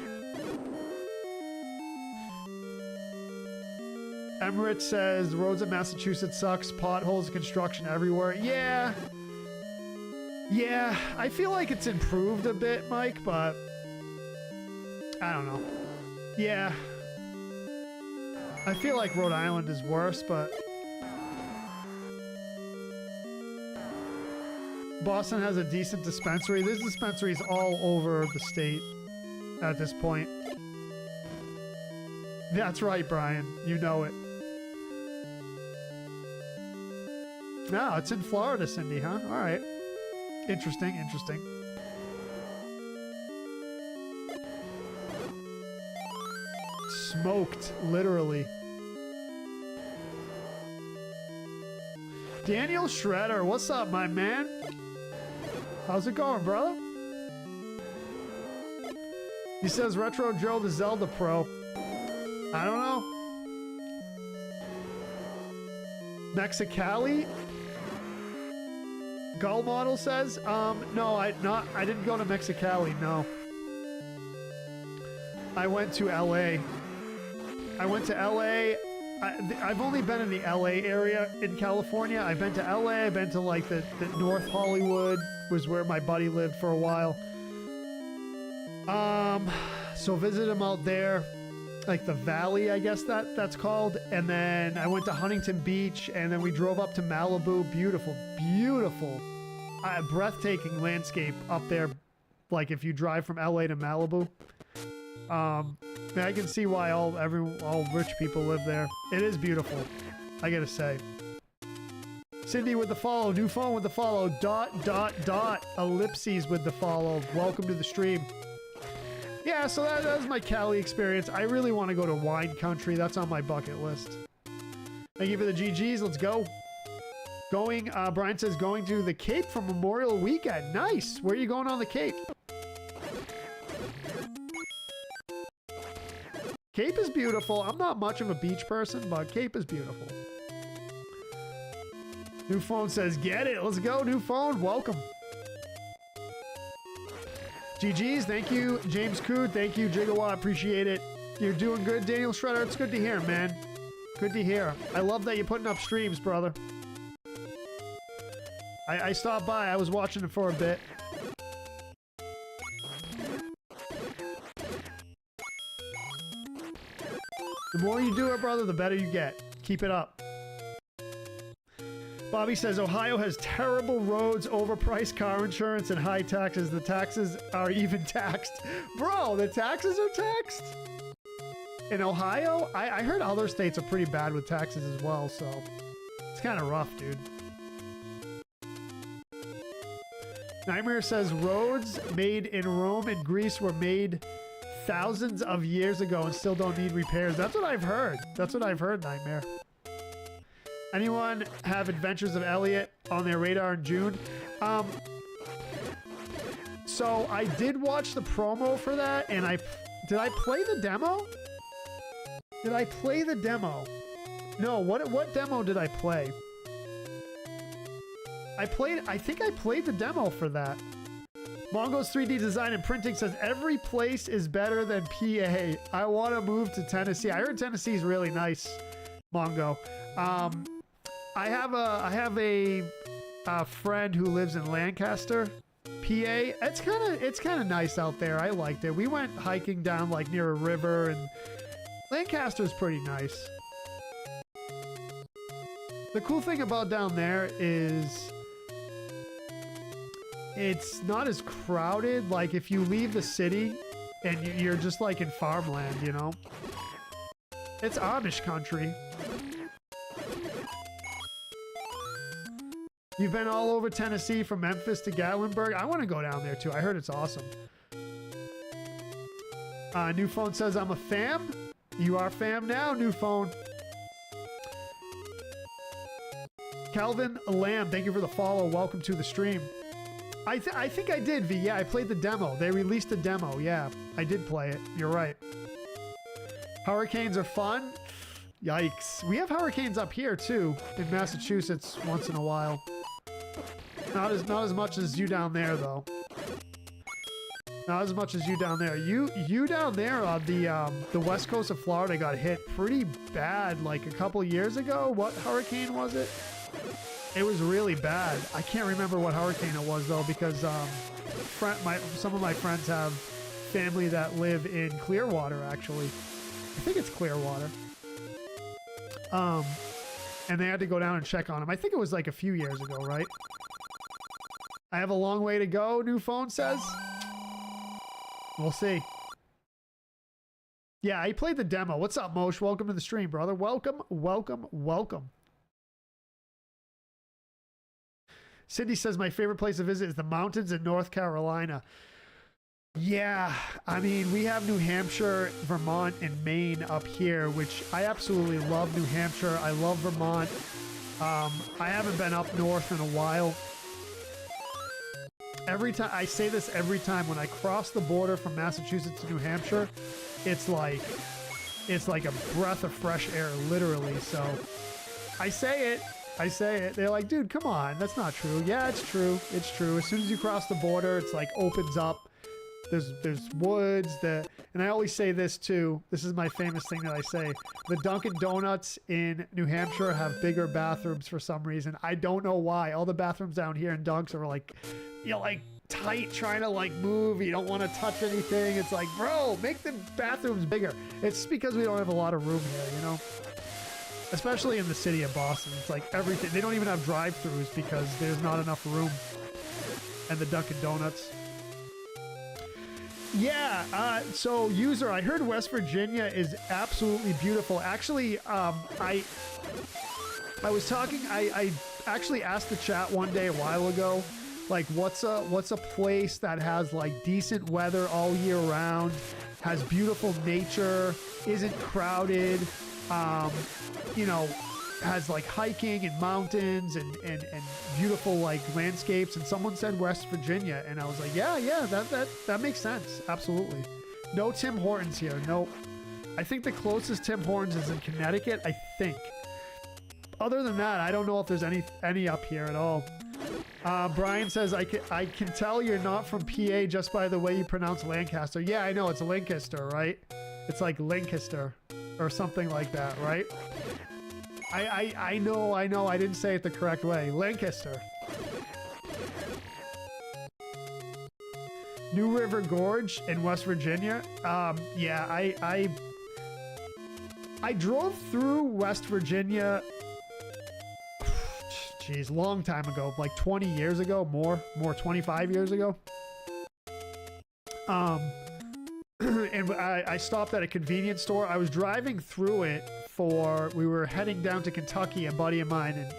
Emirates says roads in Massachusetts sucks, potholes, construction everywhere. Yeah. Yeah, I feel like it's improved a bit, Mike, but I don't know. Yeah. I feel like Rhode Island is worse, but Boston has a decent dispensary. There's dispensaries all over the state at this point. That's right, Brian. You know it. No, it's in Florida, Cindy, huh? All right. Interesting, interesting. Smoked, literally. Daniel Shredder, what's up, my man? How's it going, brother? He says Retro Joe the Zelda Pro. I don't know. Mexicali? Gull Model says, no, I didn't go to Mexicali, no. I went to LA. I went to LA. I've only been in the LA area in California. I've been to LA. I've been to like the North Hollywood was where my buddy lived for a while. So visit him out there, like the Valley, I guess that's called. And then I went to Huntington Beach, and then we drove up to Malibu. Beautiful, beautiful, breathtaking landscape up there. Like if you drive from LA to Malibu. I can see why all rich people live there. It is beautiful, I gotta say. Cindy with the follow, new phone with the follow, ... ellipses with the follow. Welcome to the stream. Yeah, so that was my Cali experience. I really want to go to wine country. That's on my bucket list. Thank you for the GGs. Let's go. Going, Brian says going to the Cape for Memorial Weekend. Nice. Where are you going on the Cape? Cape is beautiful. I'm not much of a beach person, but Cape is beautiful. New phone says, get it. Let's go, new phone. Welcome. GG's. Thank you, James Coon. Thank you, Gigawatt. Appreciate it. You're doing good, Daniel Shredder. It's good to hear, man. Good to hear. I love that you're putting up streams, brother. I stopped by. I was watching it for a bit. The more you do it, brother, the better you get. Keep it up. Bobby says, Ohio has terrible roads, overpriced car insurance, and high taxes. The taxes are even taxed. Bro, the taxes are taxed? In Ohio, I heard other states are pretty bad with taxes as well, so it's kind of rough, dude. Nightmare says roads made in Rome and Greece were made thousands of years ago and still don't need repairs. That's what I've heard. That's what I've heard, Nightmare. Anyone have Adventures of Elliot on their radar in June? So I did watch the promo for that, and did I play the demo? Did I play the demo? No, what demo did I play? I think I played the demo for that. Mongo's 3D Design and Printing says every place is better than PA. I want to move to Tennessee. I heard Tennessee is really nice, Mongo. I have a friend who lives in Lancaster, PA. It's kind of nice out there. I liked it. We went hiking down like near a river, and Lancaster's pretty nice. The cool thing about down there is it's not as crowded. Like if you leave the city and you're just like in farmland, you know? It's Amish country. You've been all over Tennessee from Memphis to Gatlinburg. I want to go down there too. I heard it's awesome. New Phone says I'm a fam. You are fam now, New Phone. Calvin Lamb, thank you for the follow. Welcome to the stream. I think I did, V. Yeah, I played the demo. They released a demo. Yeah, I did play it. You're right. Hurricanes are fun. Yikes. We have hurricanes up here too in Massachusetts once in a while. Not as much as you down there though. Not as much as you down there. You down there on the west coast of Florida got hit pretty bad like a couple years ago. What hurricane was it? It was really bad. I can't remember what hurricane it was though, because some of my friends have family that live in Clearwater actually. I think it's Clearwater. And they had to go down and check on them. I think it was like a few years ago, right? I have a long way to go, New Phone says. We'll see. Yeah, I played the demo. What's up, Mosh? Welcome to the stream, brother. Welcome, welcome, welcome. Cindy says my favorite place to visit is the mountains in North Carolina. Yeah, I mean, we have New Hampshire, Vermont, and Maine up here, which I absolutely love New Hampshire. I love Vermont. I haven't been up north in a while. Every time, I say this every time, when I cross the border from Massachusetts to New Hampshire, it's like a breath of fresh air, literally. So I say it. They're like, dude, come on. That's not true. Yeah, it's true. It's true. As soon as you cross the border, it's like opens up. There's woods. And I always say this too. This is my famous thing that I say. The Dunkin' Donuts in New Hampshire have bigger bathrooms for some reason. I don't know why. All the bathrooms down here in Dunks are like, like tight, trying to like move. You don't want to touch anything. It's like, bro, make the bathrooms bigger. It's just because we don't have a lot of room here, you know? Especially in the city of Boston. It's like everything. They don't even have drive-thrus because there's not enough room. And the Dunkin' Donuts. Yeah, so user, I heard West Virginia is absolutely beautiful. Actually, I was talking, I actually asked the chat one day a while ago, like what's a place that has like decent weather all year round, has beautiful nature, isn't crowded, you know, has like hiking and mountains and beautiful like landscapes, and someone said West Virginia, and I was like, yeah, that makes sense. Absolutely. No Tim Hortons here. No. I think the closest Tim Hortons is in Connecticut, I think. Other than that, I don't know if there's any up here at all. Brian says, I can tell you're not from PA just by the way you pronounce Lancaster. Yeah, I know, it's Lancaster, right? It's like Lancaster or something like that, right? I know, I didn't say it the correct way. Lancaster. New River Gorge in West Virginia. Yeah, I drove through West Virginia, geez, long time ago, like 20 years ago, more 25 years ago. And and I stopped at a convenience store. I was driving through it we were heading down to Kentucky, a buddy of mine, and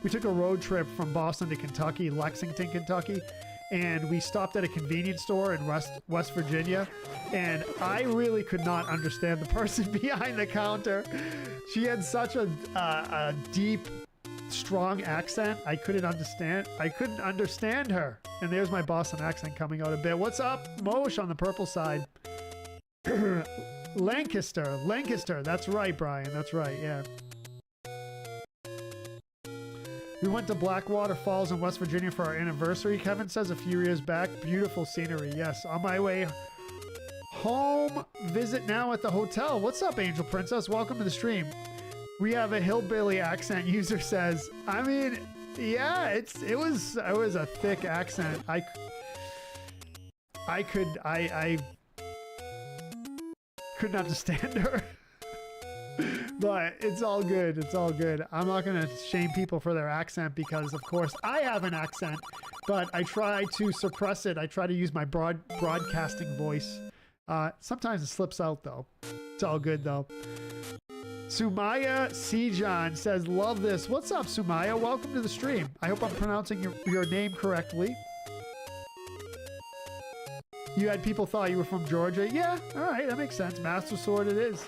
we took a road trip from Boston to Kentucky, Lexington, Kentucky, and we stopped at a convenience store in West Virginia, and I really could not understand the person behind the counter. She had such a deep, strong accent. I couldn't understand her. And there's my Boston accent coming out a bit. What's up, Mosh on the purple side? Lancaster. That's right, Brian. That's right. Yeah. We went to Blackwater Falls in West Virginia for our anniversary, Kevin says, a few years back. Beautiful scenery. Yes. On my way home, visit now at the hotel. What's up, Angel Princess? Welcome to the stream. We have a hillbilly accent, user says. I mean, yeah, it was a thick accent. I couldn't understand her. But it's all good. It's all good. I'm not going to shame people for their accent because, of course, I have an accent, but I try to suppress it. I try to use my broadcasting voice. Sometimes it slips out, though. It's all good, though. Sumaya Sijan says, love this. What's up, Sumaya? Welcome to the stream. I hope I'm pronouncing your name correctly. You had people thought you were from Georgia? Yeah, all right, that makes sense. Master Sword it is.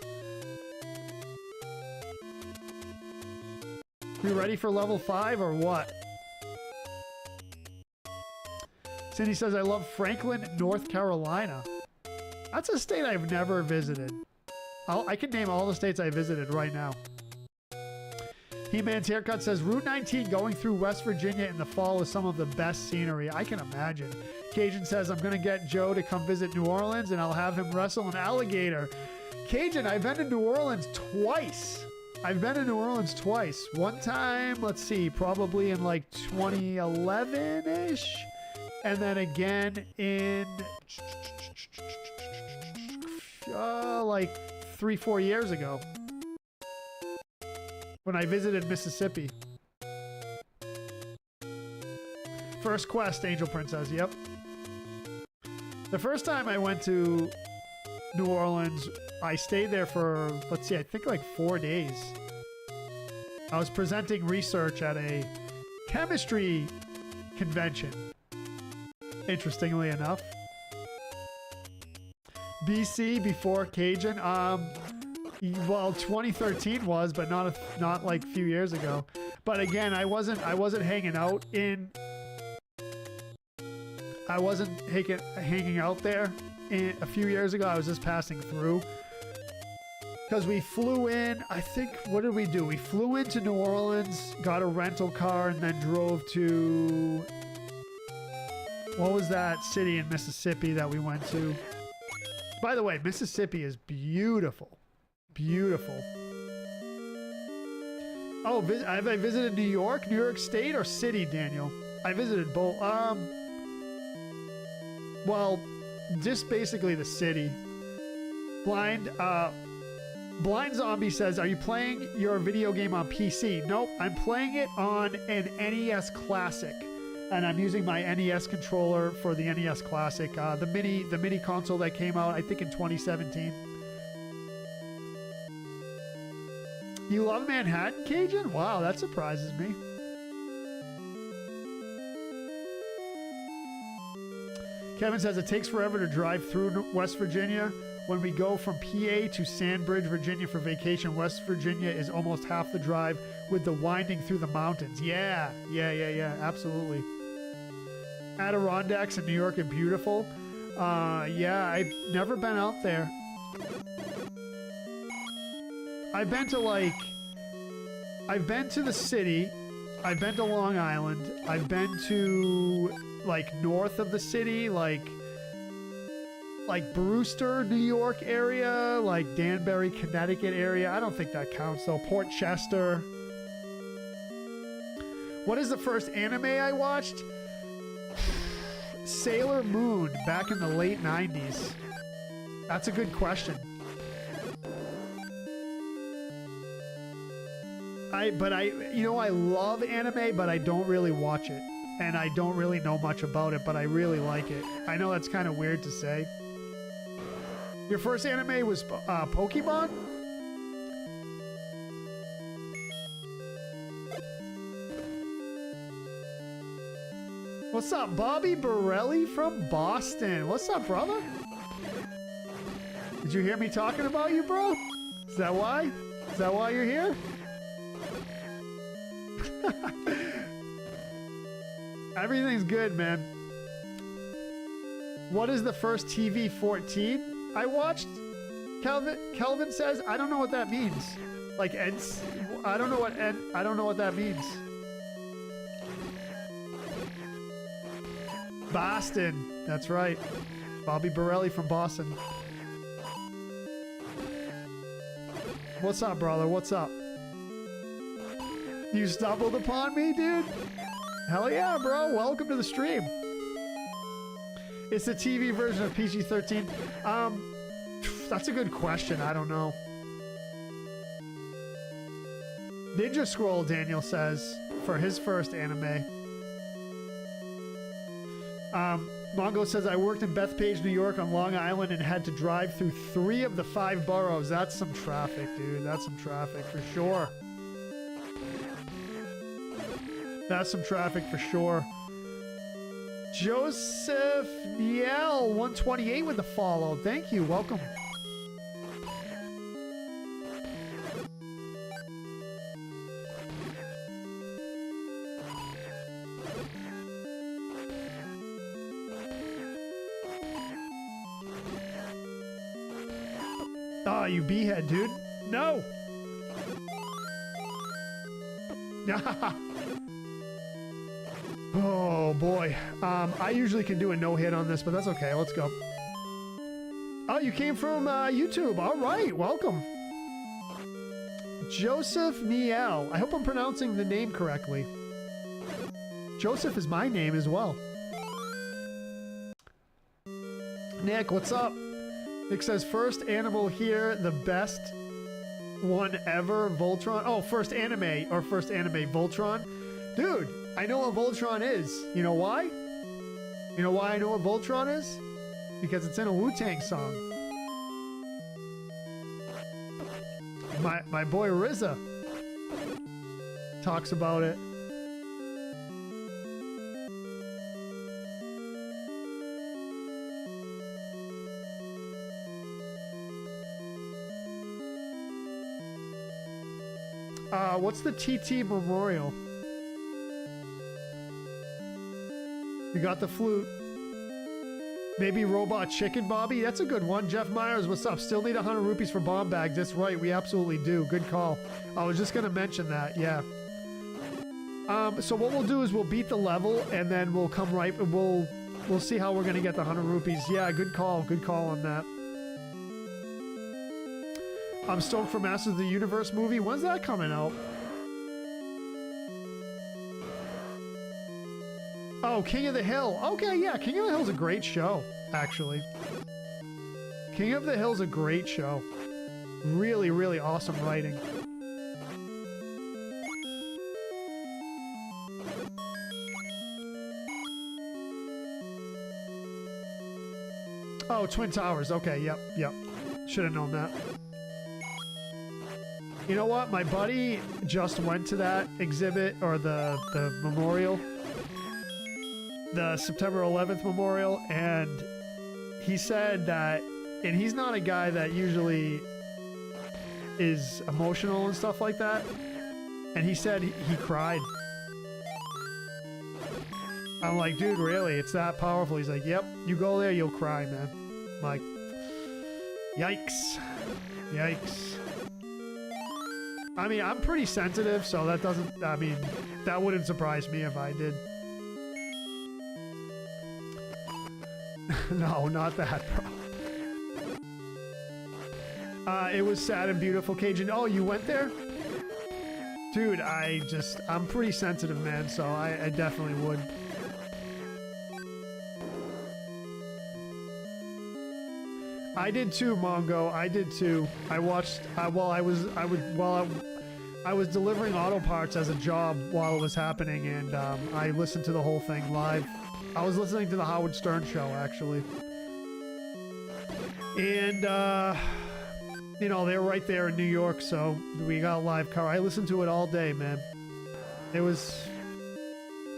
You ready for level 5 or what? Cindy says, I love Franklin, North Carolina. That's a state I've never visited. I can name all the states I visited right now. He-Man's Haircut says, Route 19 going through West Virginia in the fall is some of the best scenery. I can imagine. Cajun says, I'm going to get Joe to come visit New Orleans and I'll have him wrestle an alligator. Cajun, I've been to New Orleans twice. One time, let's see, probably in like 2011-ish. And then again in like 3-4 years ago when I visited Mississippi. First quest, Angel Princess, yep. The first time I went to New Orleans, I stayed there for, let's see, I think like 4 days. I was presenting research at a chemistry convention, interestingly enough. BC before Cajun, well, 2013 was, but not like a few years ago. But again, I wasn't hanging out hanging out there a few years ago. I was just passing through. Because we flew in, I think, what did we do? We flew into New Orleans, got a rental car, and then drove to, what was that city in Mississippi that we went to? By the way, Mississippi is beautiful. Beautiful. Oh, have I visited New York State or city, Daniel? I visited both. Well, just basically the city. Blind Zombie says, are you playing your video game on PC? Nope, I'm playing it on an NES Classic. And I'm using my NES controller for the NES Classic, the mini console that came out, I think, in 2017. You love Manhattan, Cajun? Wow, that surprises me. Kevin says, it takes forever to drive through West Virginia. When we go from PA to Sandbridge, Virginia for vacation, West Virginia is almost half the drive with the winding through the mountains. Yeah, absolutely. Adirondacks in New York are beautiful. Yeah, I've never been out there. I've been to the city. I've been to Long Island. I've been to like north of the city, like Brewster, New York area, like Danbury, Connecticut area. I don't think that counts though. Port Chester. What is the first anime I watched? Sailor Moon back in the late 90s. That's a good question. I love anime, but I don't really watch it. And I don't really know much about it, but I really like it. I know that's kind of weird to say. Your first anime was Pokemon? What's up, Bobby Borelli from Boston? What's up, brother? Did you hear me talking about you, bro? Is that why? Is that why you're here? Everything's good, man. What is the first TV 14 I watched? Kelvin says, I don't know what that means. Like ends. I don't know what that means. Boston. That's right. Bobby Borelli from Boston. What's up, brother? What's up? You stumbled upon me, dude? Hell yeah, bro. Welcome to the stream. It's the TV version of PG-13. That's a good question. I don't know. Ninja Scroll, Daniel says, for his first anime. Mongo says, I worked in Bethpage, New York on Long Island and had to drive through 3 of the 5 boroughs. That's some traffic, dude. That's some traffic for sure. That's some traffic for sure. Joseph Niel, 128 with the follow. Thank you. Welcome. Ah, you b-head, dude. No! Oh, boy. I usually can do a no-hit on this, but that's okay. Let's go. Oh, you came from YouTube. All right. Welcome. Joseph Niel. I hope I'm pronouncing the name correctly. Joseph is my name as well. Nick, what's up? Nick says, first animal here, the best one ever, Voltron. Oh, first anime, Voltron. Dude, I know what Voltron is. You know why? You know why I know what Voltron is? Because it's in a Wu-Tang song. My boy RZA talks about it. What's the TT Memorial? You got the flute. Maybe Robot Chicken, Bobby? That's a good one. Jeff Myers, what's up? Still need 100 rupees for bomb bags. That's right. We absolutely do. Good call. I was just going to mention that. Yeah. So what we'll do is we'll beat the level and then we'll come right and we'll see how we're going to get the 100 rupees. Yeah, good call. Good call on that. I'm stoked for Masters of the Universe movie. When's that coming out? Oh, King of the Hill. Okay, yeah, King of the Hill's a great show, actually. King of the Hill's a great show. Really, really awesome writing. Oh, Twin Towers. Okay, yep. Should have known that. You know what? My buddy just went to that exhibit, or the memorial. The September 11th memorial, and he said that, and he's not a guy that usually is emotional and stuff like that, and he said he cried. I'm like, dude, really? It's that powerful? He's like, yep, you go there, you'll cry, man. I'm like, yikes. Yikes. I mean, I'm pretty sensitive, so that doesn't, I mean, that wouldn't surprise me if I did. No, not that, bro. It was sad and beautiful, Cajun. Oh, you went there? Dude, I'm pretty sensitive, man, so I definitely would. I did too, Mongo. I did too. I watched, while I was delivering auto parts as a job while it was happening, and I listened to the whole thing live. I was listening to the Howard Stern show, actually. And, you know, they're right there in New York, so we got a live car. I listened to it all day, man. It was...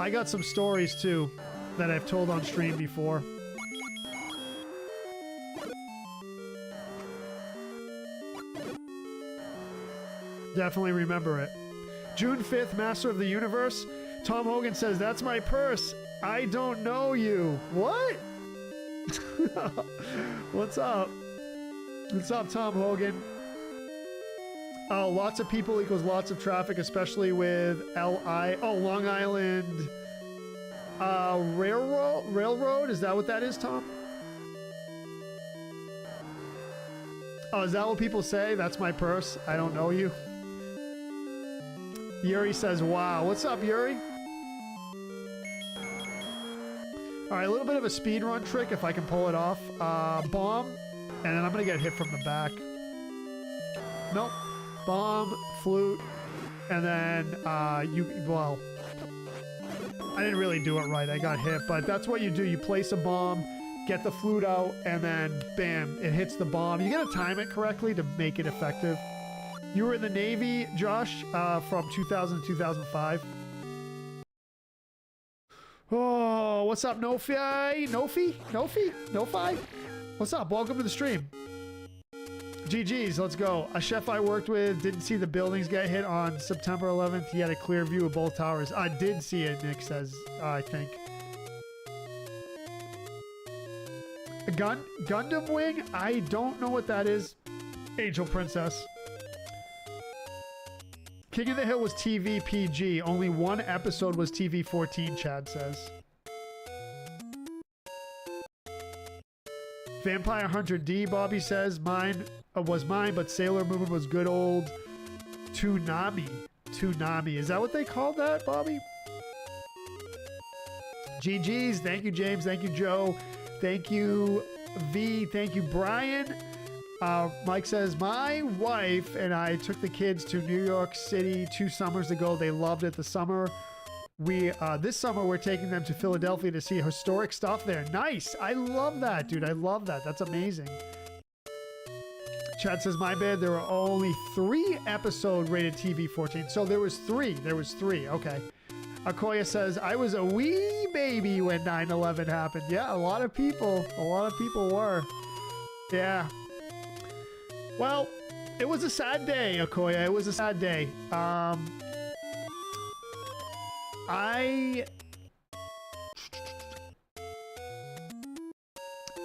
I got some stories, too, that I've told on stream before. Definitely remember it. June 5th, Master of the Universe. Tom Hogan says, that's my purse. I don't know you. What? What's up? What's up, Tom Hogan? Oh, lots of people equals lots of traffic, especially with LI. Oh, Long Island Railroad? Is that what that is, Tom? Oh, is that what people say? That's my purse. I don't know you. Yuri says, wow. What's up, Yuri? All right, a little bit of a speed run trick if I can pull it off. Bomb, and then I'm gonna get hit from the back. Nope. Bomb, flute, and then well, I didn't really do it right. I got hit, but that's what you do. You place a bomb, get the flute out, and then bam, it hits the bomb. You gotta time it correctly to make it effective. You were in the Navy, Josh, from 2000 to 2005. Oh, what's up, Nofi? Nofi? What's up? Welcome to the stream. GG's, let's go. A chef I worked with didn't see the buildings get hit on September 11th. He had a clear view of both towers. I did see it, Nick says, I think. A Gundam Wing? I don't know what that is. Angel Princess. King of the Hill was TV PG. Only one episode was TV 14, Chad says. Vampire Hunter D, Bobby says. Mine was mine, but Sailor Moon was good old Toonami. Toonami. Is that what they called that, Bobby? GG's. Thank you, James. Thank you, Joe. Thank you, V. Thank you, Brian. Mike says, my wife and I took the kids to New York City 2 summers ago. They loved it. This summer we're taking them to Philadelphia to see historic stuff there. Nice. I love that, dude. I love that. That's amazing. Chad says, my bad. There were only 3 episode rated TV 14. So there was 3. There was 3. Okay. Akoya says, I was a wee baby when 9/11 happened. Yeah, a lot of people were. Yeah. Well, it was a sad day, Okoye. It was a sad day. I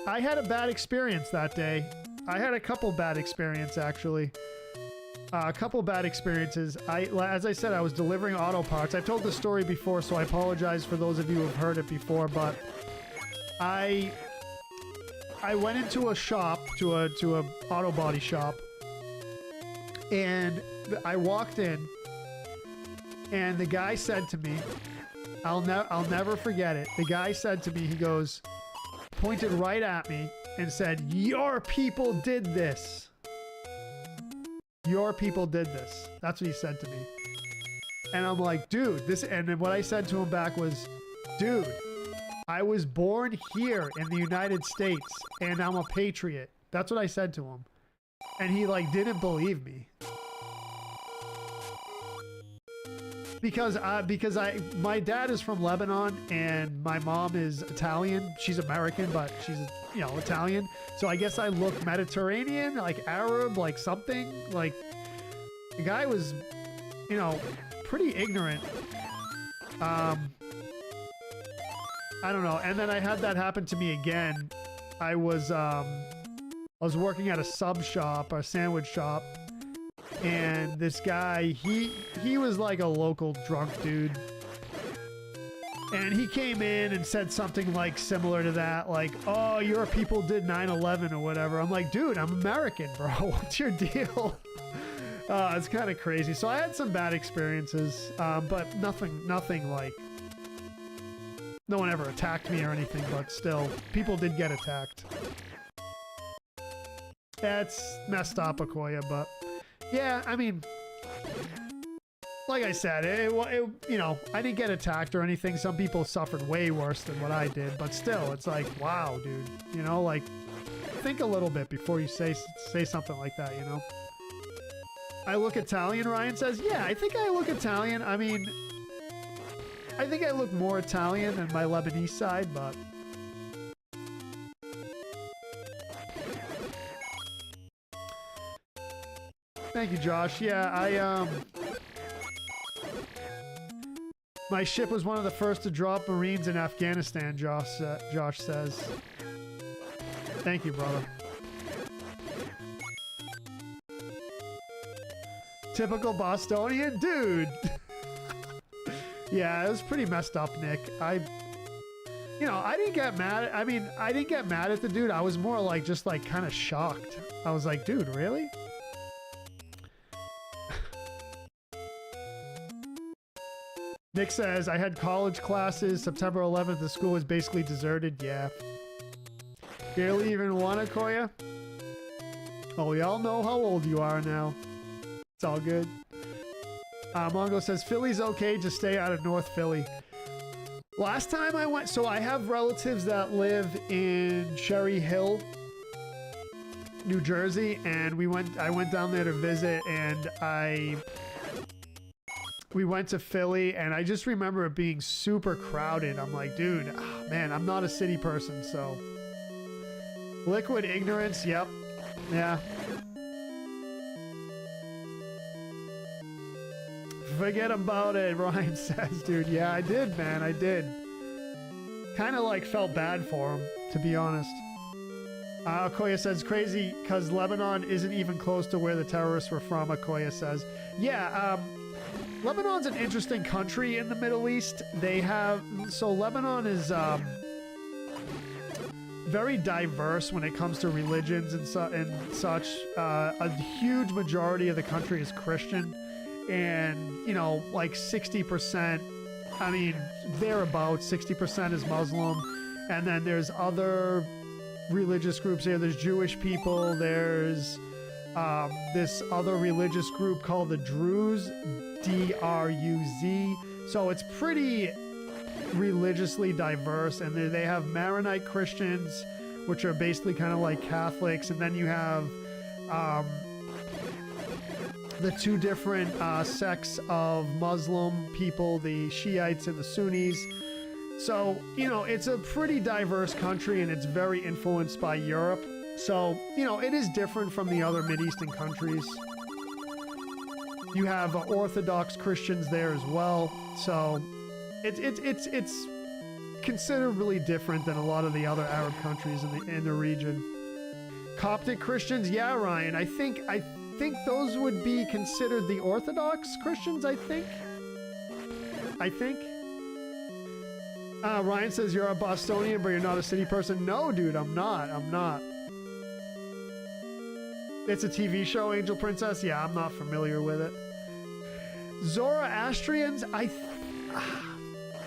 had a bad experience that day. I had a couple bad experiences, actually. A couple bad experiences. As I said, I was delivering auto parts. I've told this story before, so I apologize for those of you who have heard it before, but I went into a shop, to a auto body shop, and I walked in, and the guy said to me, I'll never forget it. The guy said to me, he goes, pointed right at me and said, your people did this. Your people did this. That's what he said to me. And I'm like, dude, and then what I said to him back was, dude, I was born here in the United States and I'm a patriot. That's what I said to him. And he like didn't believe me. Because my dad is from Lebanon and my mom is Italian. She's American, but she's, you know, Italian. So I guess I look Mediterranean, like Arab, like something. Like the guy was, you know, pretty ignorant. I don't know. And then I had that happen to me again. I was working at a sub shop, a sandwich shop. And this guy, he was like a local drunk dude. And he came in and said something like similar to that, like, oh, your people did 9/11 or whatever. I'm like, dude, I'm American, bro. What's your deal? It's kind of crazy. So I had some bad experiences, but nothing like, no one ever attacked me or anything, but still, people did get attacked. That's messed up, Okoya, but yeah, I mean, like I said, you know, I didn't get attacked or anything. Some people suffered way worse than what I did, but still, it's like, wow, dude, you know, like, think a little bit before you say something like that, you know? I look Italian, Ryan says. Yeah, I think I look Italian. I mean, I think I look more Italian than my Lebanese side, but... Thank you, Josh. Yeah, my ship was one of the first to drop Marines in Afghanistan, Josh says. Thank you, brother. Typical Bostonian? Dude! Yeah, it was pretty messed up, Nick. You know, I didn't get mad. I mean, I didn't get mad at the dude. I was more like, just like kind of shocked. I was like, dude, really? Nick says, I had college classes. September 11th, the school was basically deserted. Yeah. Barely even one, Akoya? Oh, we all know how old you are now. It's all good. Mongo says, Philly's okay, just stay out of North Philly. Last time I went, so I have relatives that live in Cherry Hill, New Jersey, and I went down there to visit, and we went to Philly, and I just remember it being super crowded. I'm like, dude, man, I'm not a city person, so. Liquid ignorance, yep. Yeah. Forget about it, Ryan says, dude. Yeah, I did, man. I did. Kind of like felt bad for him, to be honest. Akoya says, crazy because Lebanon isn't even close to where the terrorists were from, Akoya says. Yeah, Lebanon's an interesting country in the Middle East. They have, so Lebanon is very diverse when it comes to religions and such. A huge majority of the country is Christian. And, you know, like 60%, I mean, thereabouts, 60% is Muslim. And then there's other religious groups here. There's Jewish people. There's this other religious group called the Druze, D-R-U-Z. So it's pretty religiously diverse. And they have Maronite Christians, which are basically kind of like Catholics. And then you have... the two different sects of Muslim people, the Shiites and the Sunnis. So, you know, it's a pretty diverse country and it's very influenced by Europe. So, you know, it is different from the other Mideastern countries. You have Orthodox Christians there as well. So, it's considerably different than a lot of the other Arab countries in the region. Coptic Christians, yeah, Ryan, I think those would be considered the Orthodox Christians, I think. Ryan says you're a Bostonian, but you're not a city person. No, dude, I'm not. It's a TV show, Angel Princess? Yeah, I'm not familiar with it. Zoroastrians,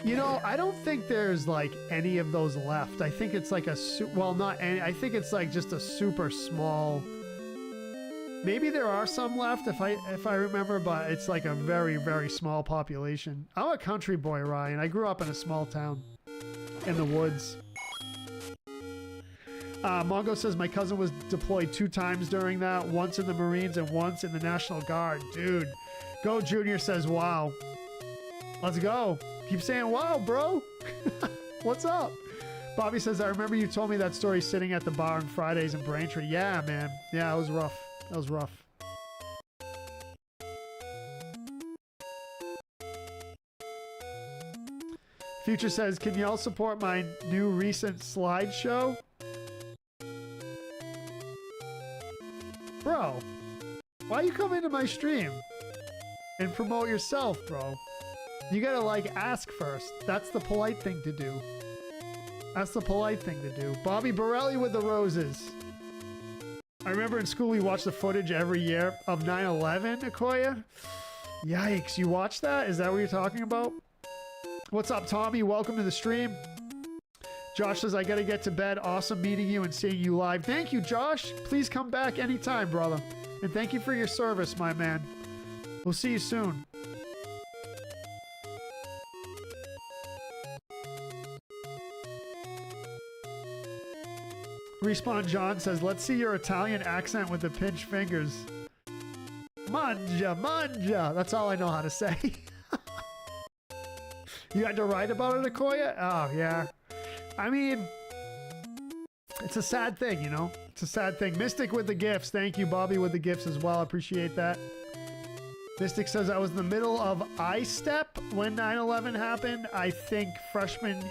you know, I don't think there's like any of those left. I think it's like I think it's like just a super small... Maybe there are some left if I remember, but it's like a very, very small population. I'm a country boy, Ryan. I grew up in a small town in the woods. Mongo says my cousin was deployed 2 times during that, once in the Marines and once in the National Guard. Dude, Go Junior says wow. Let's go. Keep saying wow, bro. What's up? Bobby says, I remember you told me that story sitting at the bar on Fridays in Braintree. Yeah, man. Yeah, it was rough. That was rough. Future says, can y'all support my new recent slideshow? Bro, why you come into my stream and promote yourself, bro? You gotta, like, ask first. That's the polite thing to do. That's the polite thing to do. Bobby Borelli with the roses. I remember in school we watched the footage every year of 9/11, Akoya. Yikes, you watched that? Is that what you're talking about? What's up, Tommy? Welcome to the stream. Josh says, I gotta get to bed. Awesome meeting you and seeing you live. Thank you, Josh. Please come back anytime, brother. And thank you for your service, my man. We'll see you soon. Respawn John says, let's see your Italian accent with the pinched fingers. Mangia, mangia. That's all I know how to say. You had to write about it, Akoya? Oh, yeah. I mean, it's a sad thing, you know? It's a sad thing. Mystic with the gifts. Thank you, Bobby, with the gifts as well. I appreciate that. Mystic says, I was in the middle of I-Step when 9/11 happened. I think freshman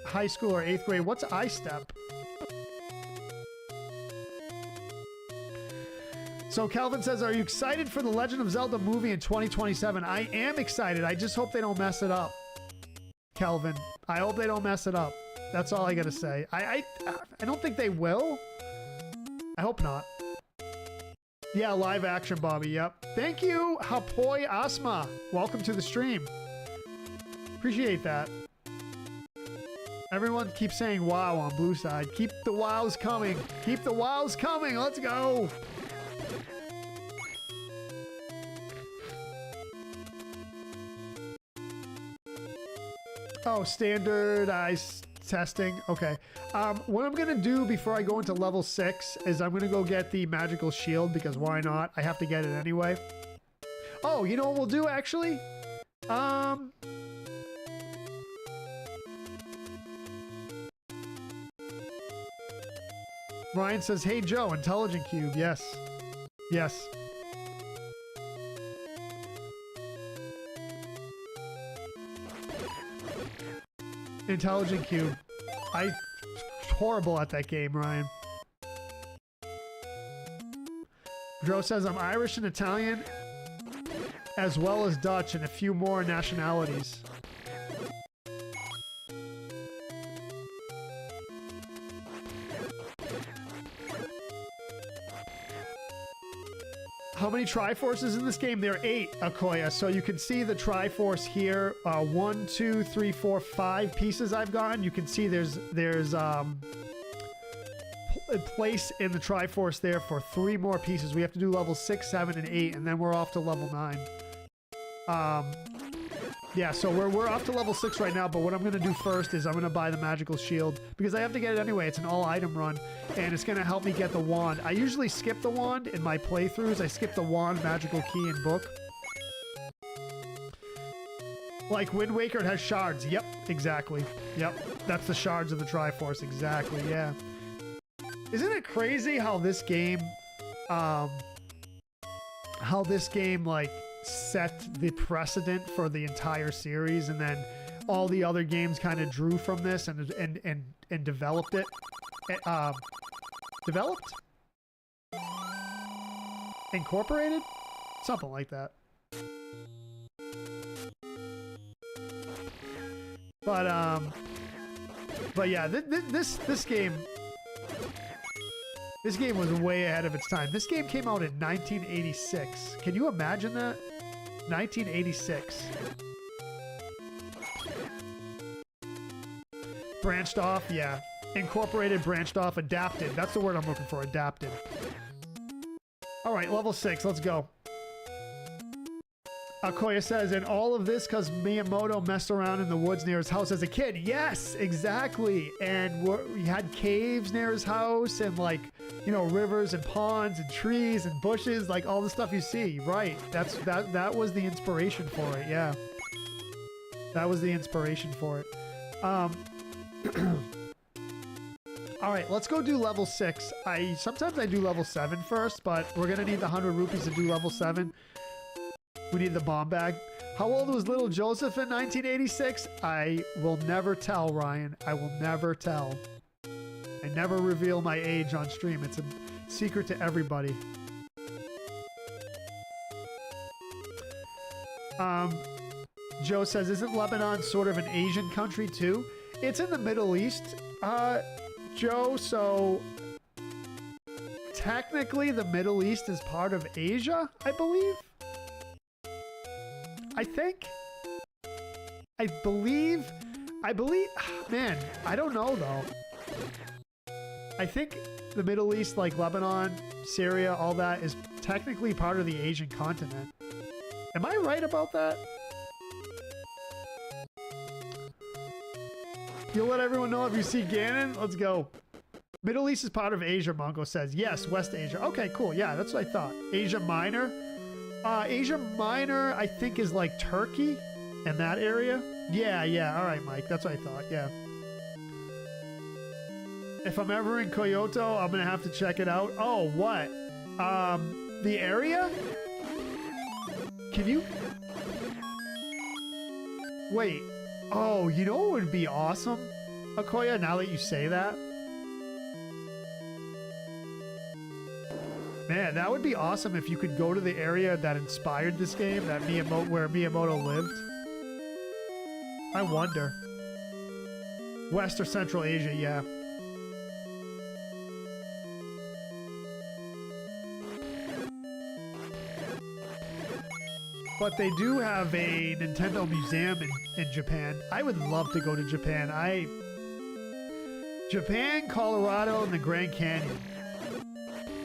high school or 8th grade. What's I-Step? So Calvin says, are you excited for the Legend of Zelda movie in 2027? I am excited. I just hope they don't mess it up. Calvin, I hope they don't mess it up. That's all I gotta say. I don't think they will. I hope not. Yeah, live action, Bobby. Yep. Thank you, Hapoi Asma. Welcome to the stream. Appreciate that. Everyone keeps saying wow on Blue Side. Keep the wows coming. Keep the wows coming. Let's go. Oh, standardized testing. Okay. What I'm going to do before I go into level 6 is I'm going to go get the magical shield because why not? I have to get it anyway. Oh, you know what we'll do actually? Ryan says, hey Joe, Intelligent Cube. Yes. Yes. Intelligent Cube. I horrible at that game, Ryan. Joe says I'm Irish and Italian as well as Dutch and a few more nationalities. How many Triforces in this game? There are 8, Akoya. So you can see the Triforce here. 1, 2, 3, 4, 5 pieces I've gotten. You can see there's a place in the Triforce there for 3 more pieces. We have to do level 6, 7, and 8, and then we're off to level 9. Yeah, so we're off to level 6 right now, but what I'm going to do first is I'm going to buy the magical shield because I have to get it anyway. It's an all item run and it's going to help me get the wand. I usually skip the wand in my playthroughs. I skip the wand, magical key, and book. Like Wind Waker, it has shards. Yep, exactly. Yep, that's the shards of the Triforce. Exactly, yeah. Isn't it crazy how this game, like, set the precedent for the entire series, and then all the other games kind of drew from this and developed it. Developed? Incorporated? Something like that. But yeah, this game was way ahead of its time. This game came out in 1986. Can you imagine that? 1986. Branched off, yeah. Incorporated, branched off, adapted. That's the word I'm looking for, adapted. All right, level 6, let's go. Akoya says, and all of this because Miyamoto messed around in the woods near his house as a kid. Yes, exactly. And we had caves near his house and, like, you know, rivers and ponds and trees and bushes, like all the stuff you see. Right. That was the inspiration for it. Yeah. That was the inspiration for it. All right, let's go do level 6. Sometimes I do level 7 first, but we're going to need the 100 rupees to do level 7. We need the bomb bag. How old was little Joseph in 1986? I will never tell, Ryan. I will never tell. I never reveal my age on stream. It's a secret to everybody. Joe says, isn't Lebanon sort of an Asian country too? It's in the Middle East, Joe, so technically the Middle East is part of Asia, I believe. I think. I believe, man, I don't know though. I think the Middle East, like Lebanon, Syria, all that is technically part of the Asian continent. Am I right about that? You'll let everyone know if you see Ganon? Let's go. Middle East is part of Asia, Mongo says. Yes, West Asia. Okay, cool. Yeah, that's what I thought. Asia Minor. Asia Minor, I think, is like Turkey and that area. Yeah, yeah. All right, Mike. That's what I thought. Yeah. If I'm ever in Kyoto, I'm going to have to check it out. Oh, what? The area? Can you... Wait. Oh, you know what would be awesome, Akoya, now that you say that? Man, that would be awesome if you could go to the area that inspired this game, that where Miyamoto lived. I wonder. West or Central Asia, yeah. But they do have a Nintendo museum in Japan. I would love to go to Japan. Japan, Colorado, and the Grand Canyon.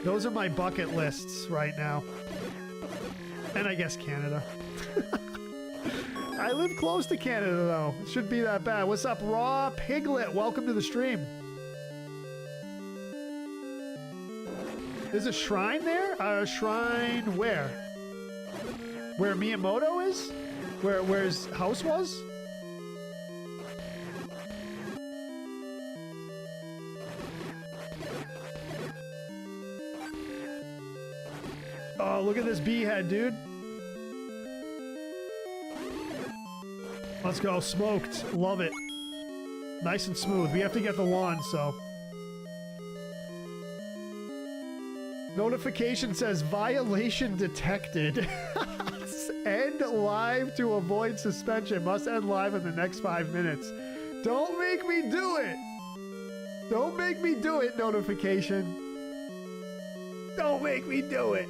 Those are my bucket lists right now. And I guess Canada. I live close to Canada, though. It shouldn't be that bad. What's up, Raw Piglet? Welcome to the stream. There's a shrine there? A shrine where? Where Miyamoto is? Where his house was? Oh, look at this bee head, dude. Let's go. Smoked. Love it. Nice and smooth. We have to get the wand, so. Notification says violation detected. End live to avoid suspension. Must end live in the next 5 minutes. Don't make me do it. Don't make me do it, notification. Don't make me do it.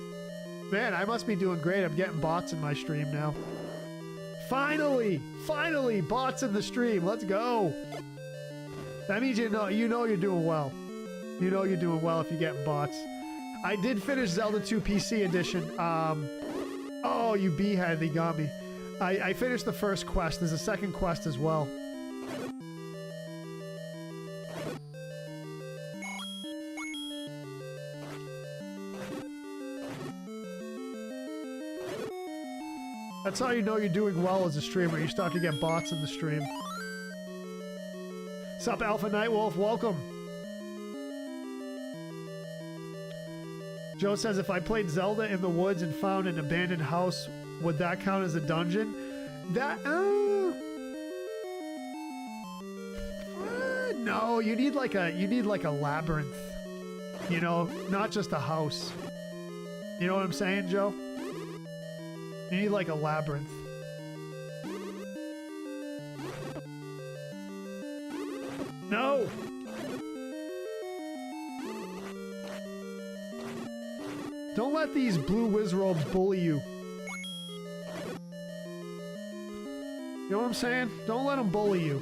Man, I must be doing great. I'm getting bots in my stream now. Finally, finally, bots in the stream. Let's go. That means you know you're doing well. You know you're doing well if you're getting bots. I did finish Zelda 2 PC edition. Oh, you beehead, they got me. I finished the first quest. There's a second quest as well. That's how you know you're doing well as a streamer. You start to get bots in the stream. Sup, Alpha Nightwolf? Welcome. Joe says, if I played Zelda in the woods and found an abandoned house, would that count as a dungeon? That, no, you need like a labyrinth. You know, not just a house. You know what I'm saying, Joe? You need like a labyrinth. No! Don't let these blue wizrobes bully you. You know what I'm saying? Don't let them bully you.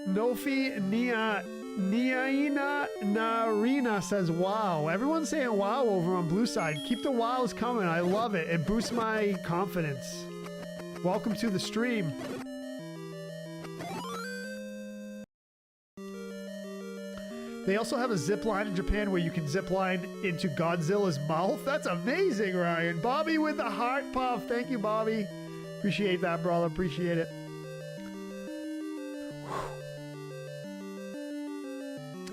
Nofi Niaina Narina says, wow. Everyone's saying wow over on Blue Side. Keep the wows coming. I love it. It boosts my confidence. Welcome to the stream. They also have a zip line in Japan where you can zip line into Godzilla's mouth. That's amazing, Ryan. Bobby with the heart puff. Thank you, Bobby. Appreciate that, brother. Appreciate it.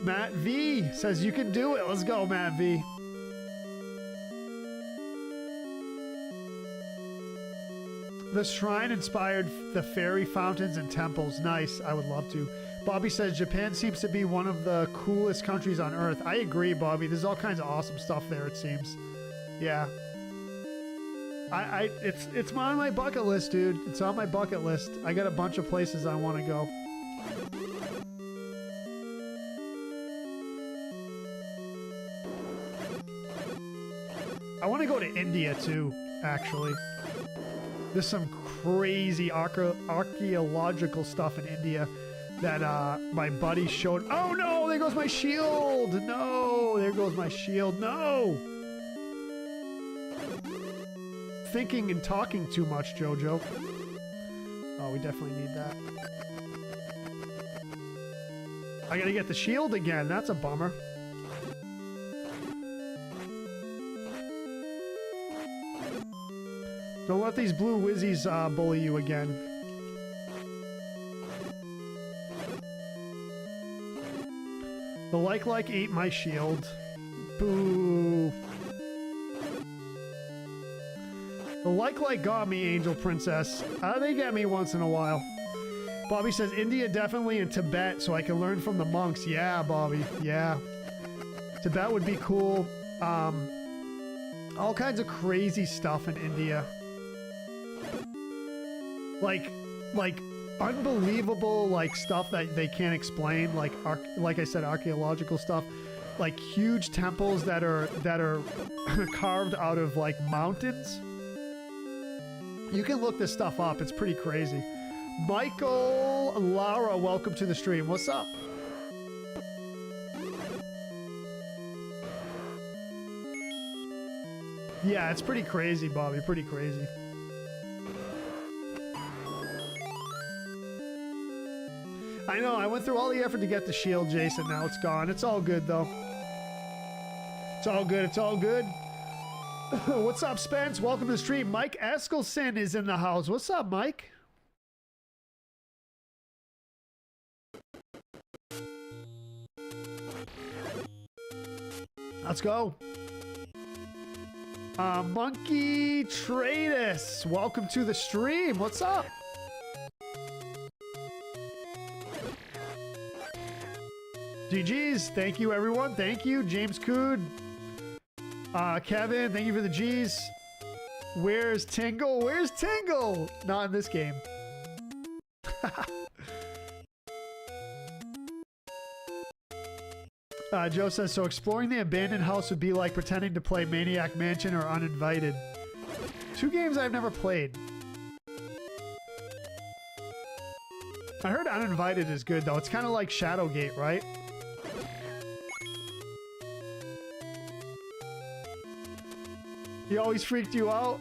Matt V says you can do it. Let's go, Matt V. The shrine inspired the fairy fountains and temples. Nice. I would love to. Bobby says Japan seems to be one of the coolest countries on earth. I agree, Bobby. There's all kinds of awesome stuff there, it seems. Yeah. It's on my bucket list, dude. It's on my bucket list. I got a bunch of places I want to go. I want to go to India too, actually. There's some crazy archaeological stuff in India that my buddy showed. Oh no, there goes my shield. No, there goes my shield. No. Thinking and talking too much, Jojo. Oh, we definitely need that. I gotta get the shield again. That's a bummer. Don't let these blue whizzies bully you again. The like ate my shield. Boo. The like got me, Angel Princess. They get me once in a while. Bobby says, India definitely in Tibet so I can learn from the monks. Yeah, Bobby. Yeah. Tibet would be cool. All kinds of crazy stuff in India. Like unbelievable, like, stuff that they can't explain. Like I said, archaeological stuff. Like huge temples that are carved out of, like, mountains. You can look this stuff up. It's pretty crazy. Michael Lara, welcome to the stream. What's up? Yeah, it's pretty crazy, Bobby. Pretty crazy. I know. I went through all the effort to get the shield, Jason. Now it's gone. It's all good, though. It's all good. It's all good. What's up, Spence? Welcome to the stream. Mike Eskelson is in the house. What's up, Mike? Let's go. Monkey Tradus, welcome to the stream. What's up? GG's. Thank you, everyone. Thank you. James Cood. Kevin, thank you for the G's. Where's Tingle? Where's Tingle? Not in this game. Joe says, so exploring the abandoned house would be like pretending to play Maniac Mansion or Uninvited. Two games I've never played. I heard Uninvited is good, though. It's kind of like Shadowgate, right? He always freaked you out?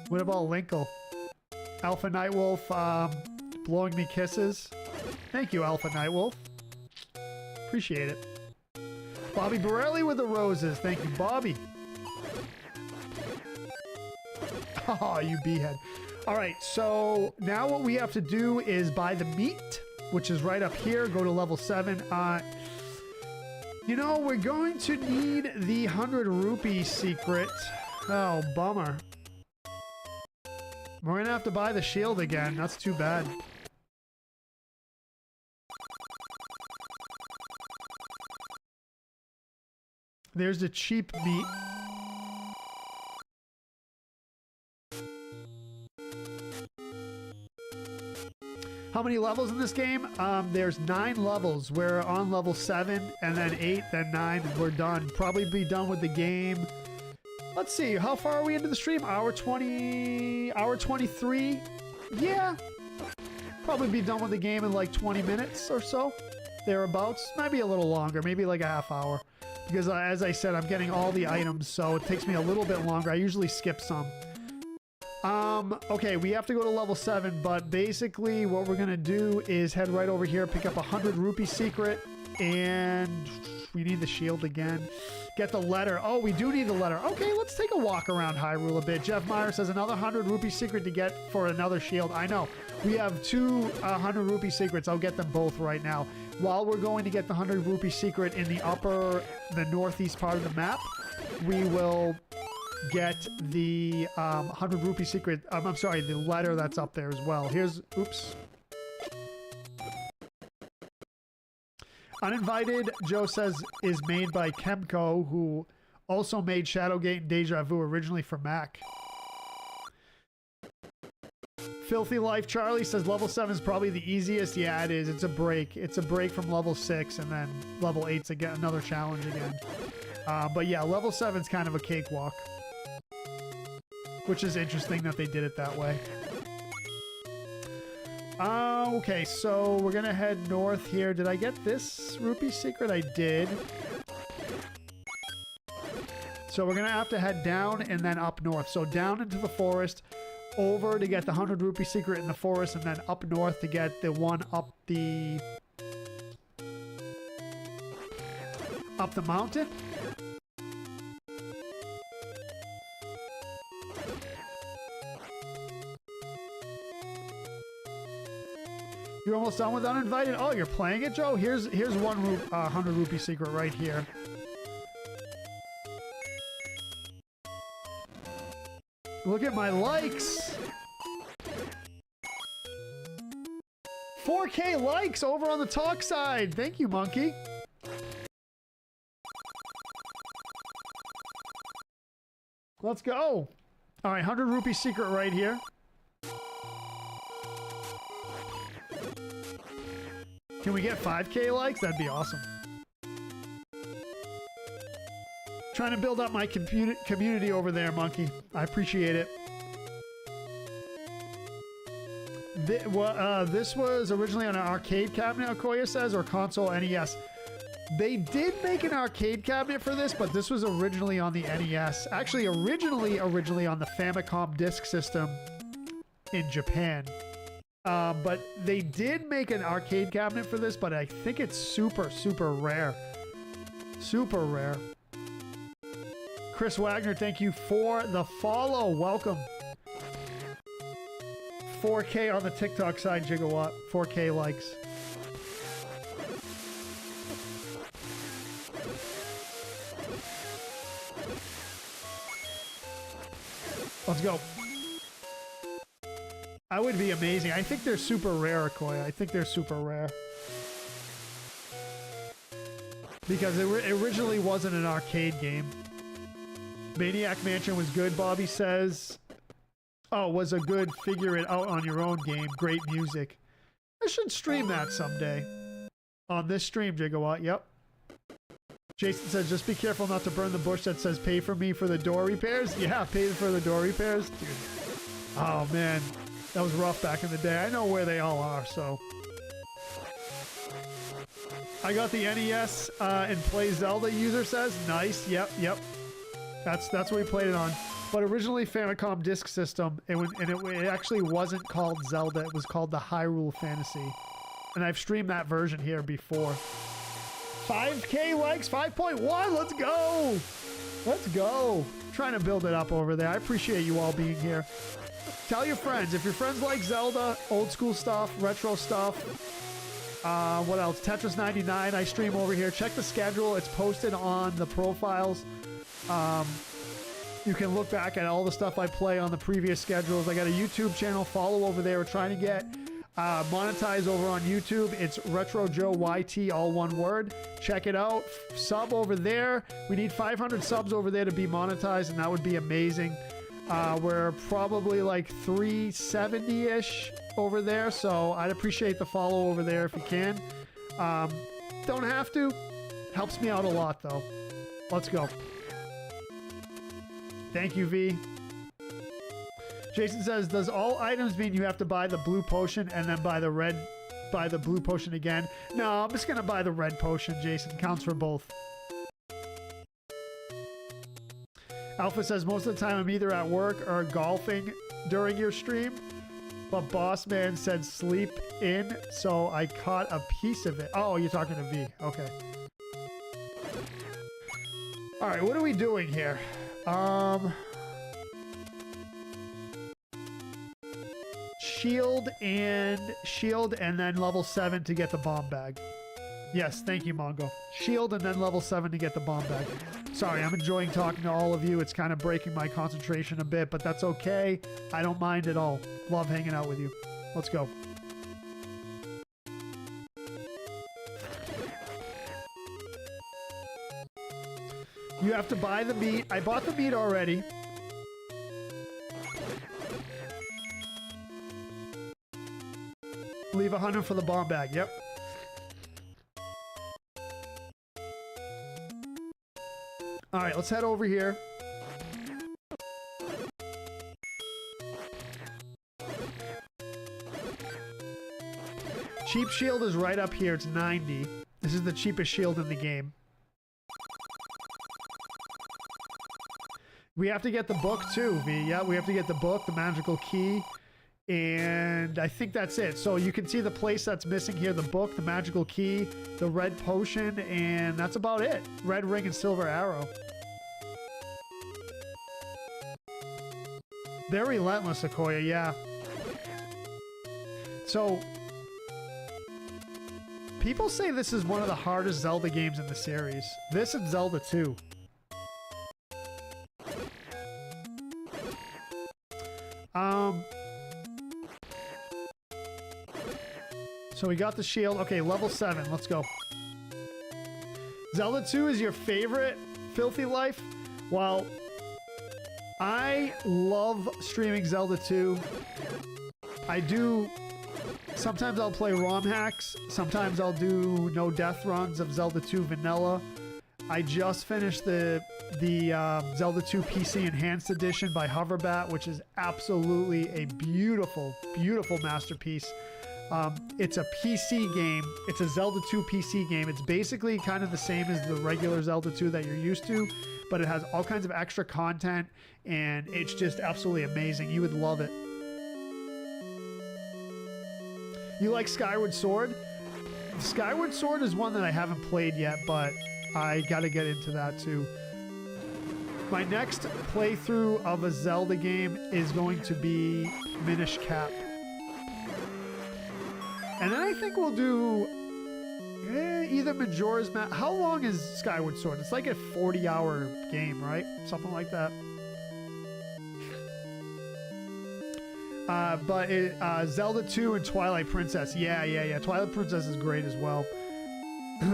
What about Linkle? Alpha Nightwolf, blowing me kisses. Thank you, Alpha Nightwolf. Appreciate it. Bobby Borelli with the roses. Thank you, Bobby. Oh, you beehead. All right, so now what we have to do is buy the meat, which is right up here. Go to level 7. You know, we're going to need the 100 rupee secret. Oh, bummer. We're gonna have to buy the shield again. That's too bad. There's the cheap meat. How many levels in this game? There's 9 levels. We're on level 7, and then 8, then 9, and we're done. Probably be done with the game. Let's see, how far are we into the stream? Hour 20, hour 23? Yeah. Probably be done with the game in like 20 minutes or so. Thereabouts. Might be a little longer, maybe like a half hour. Because as I said, I'm getting all the items, so it takes me a little bit longer. I usually skip some. Okay, we have to go to level 7, but basically what we're gonna do is head right over here, pick up a 100 rupee secret, and we need the shield again. Get the letter. Oh, we do need the letter. Okay, let's take a walk around Hyrule a bit. Jeff Meyer says another 100 rupee secret to get for another shield. I know. We have 2 100 rupee secrets. I'll get them both right now. While we're going to get the 100 rupee secret in the northeast part of the map, we will get the 100 rupee secret. I'm sorry, the letter that's up there as well. Here's, oops. Uninvited, Joe says, is made by Kemco, who also made Shadowgate and Deja Vu originally for Mac. Filthy Life Charlie says level 7 is probably the easiest. Yeah, it is. It's a break. It's a break from level 6, and then level 8's again another challenge again. But yeah, level 7's kind of a cakewalk. Which is interesting that they did it that way. Okay, so we're gonna head north here. Did I get this rupee secret? I did. So we're going to have to head down and then up north. So down into the forest, over to get the 100 rupee secret in the forest, and then up north to get the one up the mountain. You're almost done with uninvited? Oh, you're playing it, Joe? Here's one 100 rupee secret right here. Look at my likes. 4K likes over on the talk side. Thank you, monkey. Let's go. All right, 100 rupee secret right here. Can we get 5K likes? That'd be awesome. Trying to build up my community over there, monkey. I appreciate it. This was originally on an arcade cabinet, Okoya says, or console NES. They did make an arcade cabinet for this, but this was originally on the NES. Actually, originally on the Famicom Disk System in Japan. But they did make an arcade cabinet for this, but I think it's super, super rare. Super rare. Chris Wagner, thank you for the follow. Welcome. 4K on the TikTok side, Gigawatt. 4K likes. Let's go. I would be amazing. I think they're super rare, Akoya. I think they're super rare. Because it originally wasn't an arcade game. Maniac Mansion was good, Bobby says. Oh, was a good figure it out on your own game. Great music. I should stream that someday. On this stream, Gigawatt. Yep. Jason says, just be careful not to burn the bush that says pay for me for the door repairs. Yeah, pay for the door repairs. Dude. Oh, man. That was rough back in the day. I know where they all are, so. I got the NES and play Zelda, user says. Nice. Yep, yep. That's what we played it on. But originally Famicom Disk System, it actually wasn't called Zelda. It was called the Hyrule Fantasy. And I've streamed that version here before. 5K likes, 5.1. Let's go. Let's go. Trying to build it up over there. I appreciate you all being here. Tell your friends. If your friends like Zelda, old school stuff, retro stuff, what else? Tetris 99, I stream over here. Check the schedule. It's posted on the profiles. You can look back at all the stuff I play on the previous schedules. I got a YouTube channel. Follow over there. We're trying to get monetized over on YouTube. It's Retro Joe YT, all one word. Check it out. Sub over there. We need 500 subs over there to be monetized, and that would be amazing. We're probably like 370-ish over there, so I'd appreciate the follow over there if you can. Don't have to. Helps me out a lot, though. Let's go. Thank you, V. Jason says, does all items mean you have to buy the blue potion and then buy the blue potion again? No, I'm just going to buy the red potion, Jason. Counts for both. Alpha says, most of the time I'm either at work or golfing during your stream. But Boss Man said sleep in, so I caught a piece of it. Oh, you're talking to V. Okay. All right, what are we doing here? Shield and then level 7 to get the bomb bag. Yes, thank you, Mongo. Shield and then level 7 to get the bomb bag. Sorry, I'm enjoying talking to all of you. It's kind of breaking my concentration a bit, but that's okay. I don't mind at all. Love hanging out with you. Let's go. You have to buy the meat. I bought the meat already. Leave 100 for the bomb bag. Yep. All right, let's head over here. Cheap shield is right up here. It's 90. This is the cheapest shield in the game. We have to get the book too, V. Yeah, we have to get the book, the magical key, and I think that's it. So you can see the place that's missing here, the book, the magical key, the red potion, and that's about it. Red ring and silver arrow. They're relentless, Akoya, yeah. So, people say this is one of the hardest Zelda games in the series. This and Zelda 2. So we got the shield. Okay, level 7. Let's go. Zelda 2 is your favorite, Filthy Life? Well, I love streaming Zelda 2. I do. Sometimes I'll play ROM hacks. Sometimes I'll do no death runs of Zelda 2 vanilla. I just finished the Zelda 2 PC Enhanced Edition by Hoverbat, which is absolutely a beautiful, beautiful masterpiece. It's a PC game. It's a Zelda 2 PC game. It's basically kind of the same as the regular Zelda 2 that you're used to, but it has all kinds of extra content, and it's just absolutely amazing. You would love it. You like Skyward Sword? Skyward Sword is one that I haven't played yet, but I gotta get into that too. My next playthrough of a Zelda game is going to be Minish Cap. And then I think we'll do either Majora's Mask. How long is Skyward Sword? It's like a 40-hour game, right? Something like that. But Zelda 2 and Twilight Princess. Yeah. Twilight Princess is great as well.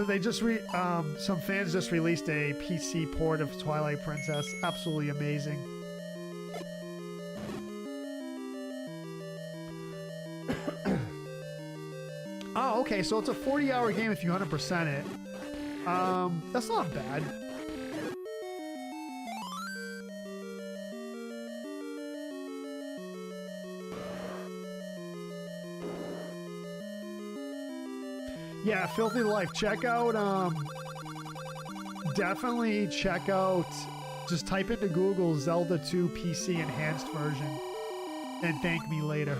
They just some fans just released a PC port of Twilight Princess. Absolutely amazing. Oh, okay, so it's a 40-hour game if you 100% it. That's not bad. Yeah, Filthy Life. Check out, definitely check out, just type into Google Zelda 2 PC Enhanced version and thank me later.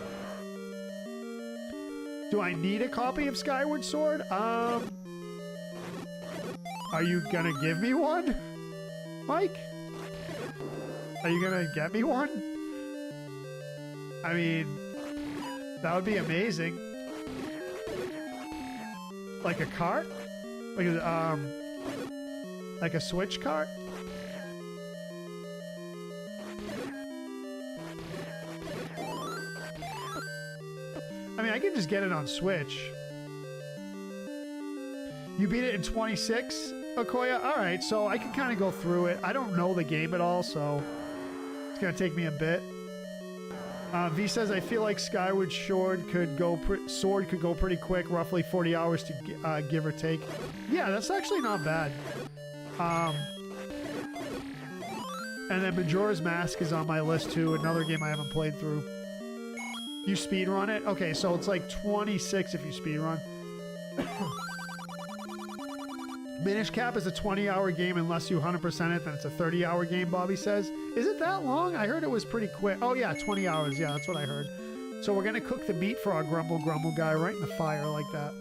Do I need a copy of Skyward Sword? Are you gonna give me one, Mike? Are you gonna get me one? I mean, that would be amazing. Like a cart? Like a Switch cart? I mean, I can just get it on Switch. You beat it in 26, Okoya? Alright, so I can kind of go through it. I don't know the game at all, so it's going to take me a bit. V says, I feel like Skyward Sword could go pretty quick, roughly 40 hours to give or take. Yeah, that's actually not bad. And then Majora's Mask is on my list too, another game I haven't played through. You speedrun it? Okay, so it's like 26 if you speedrun. Minish Cap is a 20-hour game unless you 100% it, then it's a 30-hour game, Bobby says. Is it that long? I heard it was pretty quick. Oh yeah, 20 hours. Yeah, that's what I heard. So we're going to cook the meat for our Grumble Grumble guy right in the fire like that.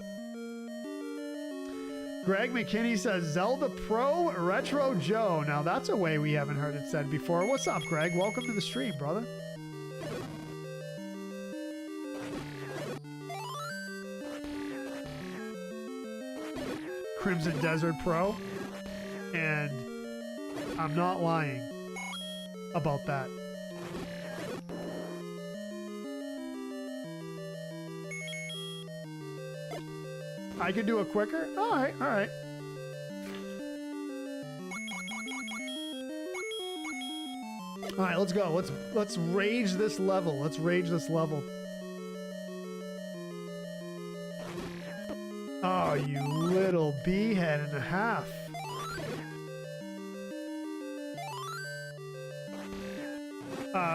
Greg McKinney says, Zelda Pro Retro Joe. Now that's a way we haven't heard it said before. What's up, Greg? Welcome to the stream, brother. Crimson Desert Pro, and I'm not lying about that. I can do it quicker? Alright, alright. Alright, let's go. Let's rage this level. Let's rage this level. Oh, you little beehead and a half.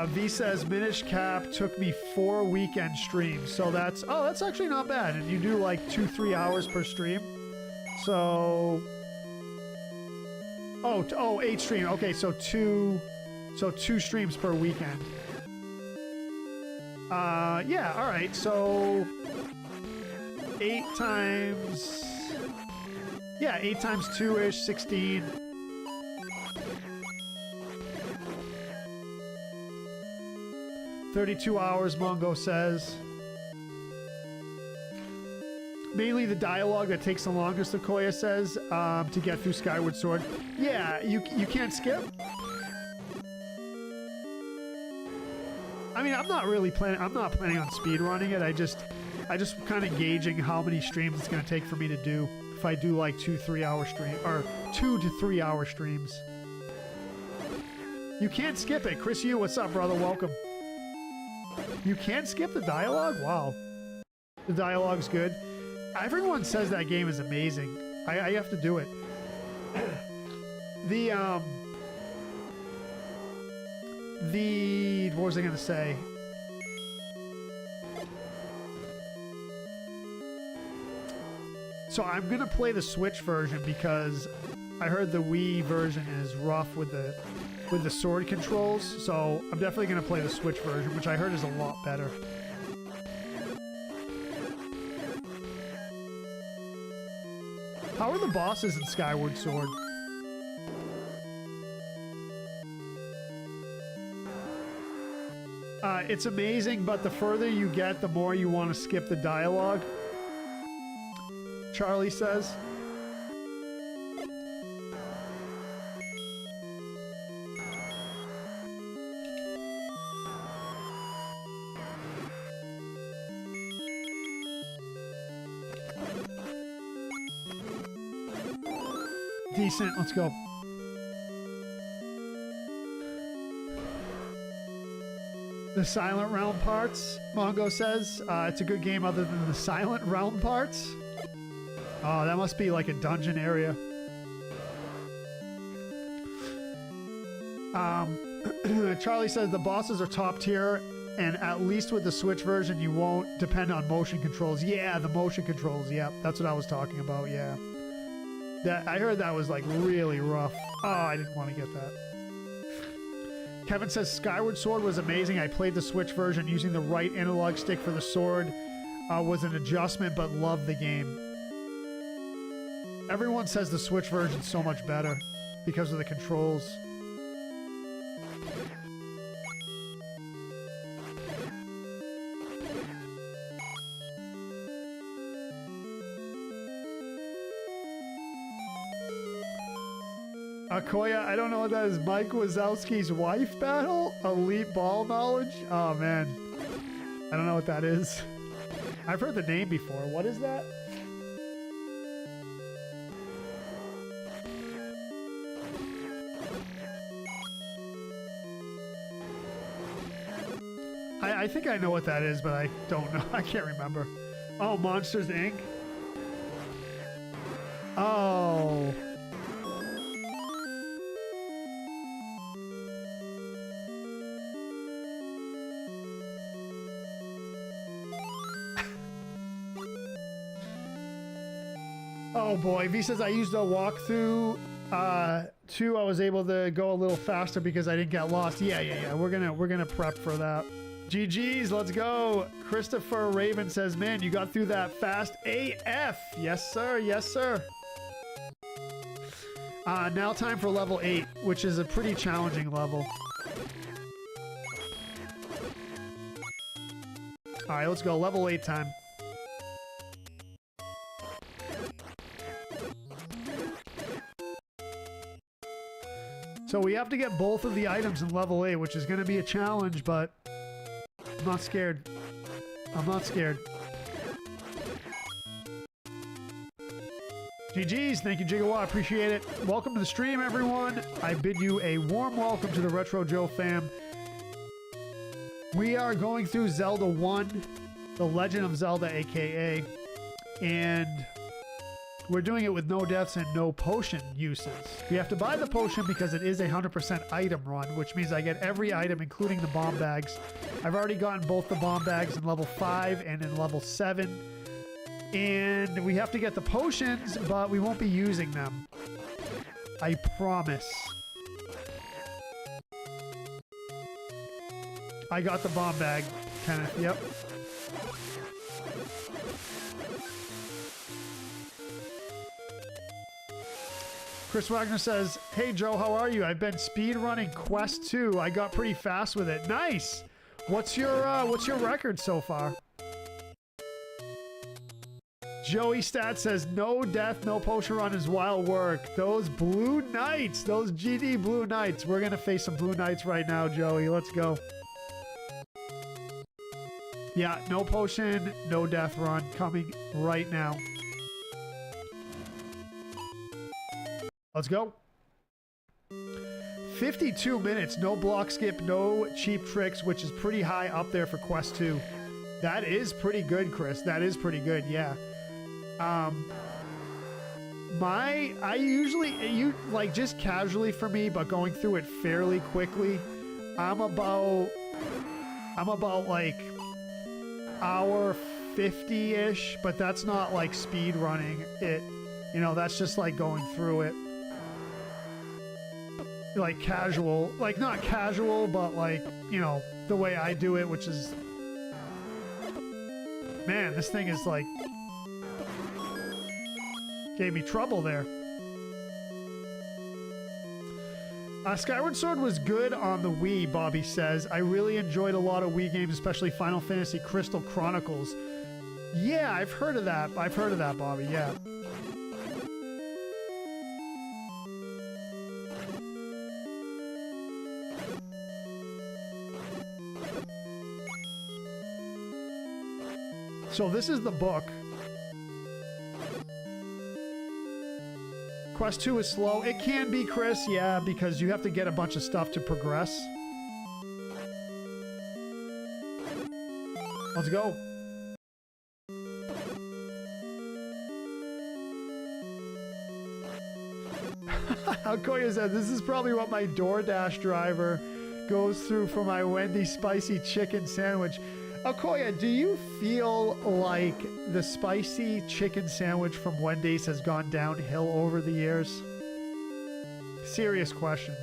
V says Minish Cap took me 4 weekend streams. So that's actually not bad. And you do like 2-3 hours per stream. So, 8 stream. Okay, so 2 So 2 streams per weekend. Yeah, all right. So 8 times... Yeah, 8 times 2-ish, 16. "32 hours," Mongo says. Mainly the dialogue that takes the longest, Okoya says, to get through Skyward Sword. Yeah, you can't skip. I mean, I'm not planning on speedrunning it. I just kind of gauging how many streams it's going to take for me to do. If I do like 2 3-hour stream or 2 to 3 hour streams. You can't skip it. Chris Yu, what's up, brother? Welcome. You can't skip the dialogue? Wow. The dialogue's good. Everyone says that game is amazing. I have to do it. What was I going to say? So I'm going to play the Switch version because I heard the Wii version is rough with the sword controls. So I'm definitely going to play the Switch version, which I heard is a lot better. How are the bosses in Skyward Sword? It's amazing, but the further you get, the more you want to skip the dialogue. Charlie says. Decent, let's go. The Silent Realm parts, Mongo says. It's a good game other than the Silent Realm parts. Oh, that must be like a dungeon area. Charlie says the bosses are top tier, and at least with the Switch version, you won't depend on motion controls. Yeah, the motion controls. Yep, that's what I was talking about. Yeah. I heard that was like really rough. Oh, I didn't want to get that. Kevin says Skyward Sword was amazing. I played the Switch version using the right analog stick for the sword. Was an adjustment, but loved the game. Everyone says the Switch version's so much better because of the controls. Koya, I don't know what that is. Mike Wazowski's wife battle? Elite ball knowledge? Oh, man. I don't know what that is. I've heard the name before. What is that? I think I know what that is, but I don't know. I can't remember. Oh, Monsters, Inc.? Oh... Oh boy, V says I used a walkthrough too. I was able to go a little faster because I didn't get lost. Yeah. We're gonna prep for that. GG's, let's go. Christopher Raven says, man, you got through that fast AF. Yes, sir. Yes, sir. Now time for level 8, which is a pretty challenging level. All right, let's go. Level 8 time. So we have to get both of the items in level 8, which is going to be a challenge, but I'm not scared. I'm not scared. GG's, thank you, Gigawatt, appreciate it. Welcome to the stream, everyone. I bid you a warm welcome to the Retro Joe fam. We are going through Zelda 1, The Legend of Zelda, aka, and we're doing it with no deaths and no potion uses. We have to buy the potion because it is a 100% item run, which means I get every item, including the bomb bags. I've already gotten both the bomb bags in level 5 and in level 7. And we have to get the potions, but we won't be using them. I promise. I got the bomb bag, Kenneth. Yep. Chris Wagner says, "Hey Joe, how are you? I've been speed running Quest 2. I got pretty fast with it. Nice. What's your record so far?" Joey Stat says, "No death, no potion run is wild work. Those blue knights, those GD blue knights. We're gonna face some blue knights right now, Joey. Let's go." Yeah, no potion, no death run coming right now. Let's go. 52 minutes, no block skip, no cheap tricks, which is pretty high up there for Quest 2. That is pretty good, Chris. That is pretty good, yeah. I usually, like just casually for me, but going through it fairly quickly, I'm about like hour 50-ish, but that's not like speed running it. You know, that's just like going through it. Like casual, like not casual, but like, you know, the way I do it, which is, man, this thing is like, gave me trouble there. Skyward Sword was good on the Wii, Bobby says. I really enjoyed a lot of Wii games, especially Final Fantasy Crystal Chronicles. Yeah, I've heard of that. I've heard of that, Bobby, yeah. So this is the book. Quest 2 is slow. It can be, Chris, yeah, because you have to get a bunch of stuff to progress. Let's go. Alcoya said, "This is probably what my DoorDash driver goes through for my Wendy's spicy chicken sandwich." Alcoya, do you feel like the spicy chicken sandwich from Wendy's has gone downhill over the years? Serious question.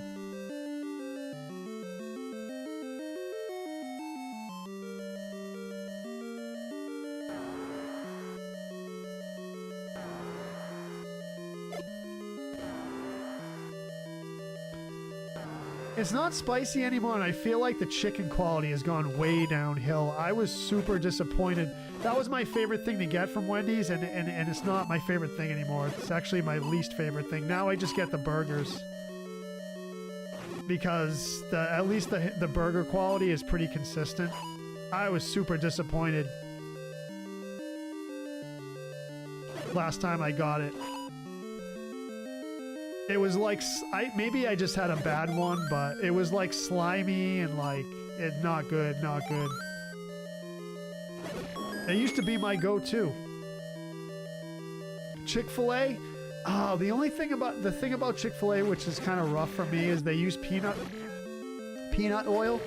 It's not spicy anymore, and I feel like the chicken quality has gone way downhill. I was super disappointed. That was my favorite thing to get from Wendy's, and it's not my favorite thing anymore. It's actually my least favorite thing. Now I just get the burgers. Because at least the burger quality is pretty consistent. I was super disappointed last time I got it. It was like, maybe I just had a bad one, but it was like slimy and like, not good, not good. It used to be my go-to. Chick-fil-A? Oh, the thing about Chick-fil-A, which is kind of rough for me, is they use peanut oil.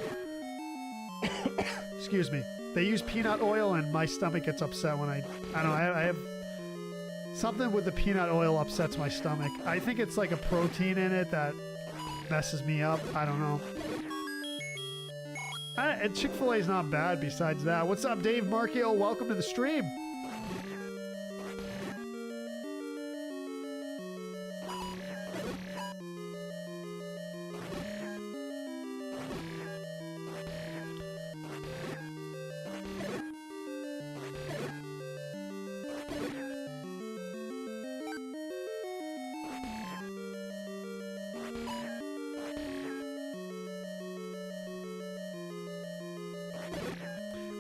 Excuse me. They use peanut oil and my stomach gets upset when I don't know, I have something with the peanut oil upsets my stomach. I think it's like a protein in it that messes me up. I don't know. And Chick-fil-A is not bad besides that. What's up, Dave Markio? Welcome to the stream.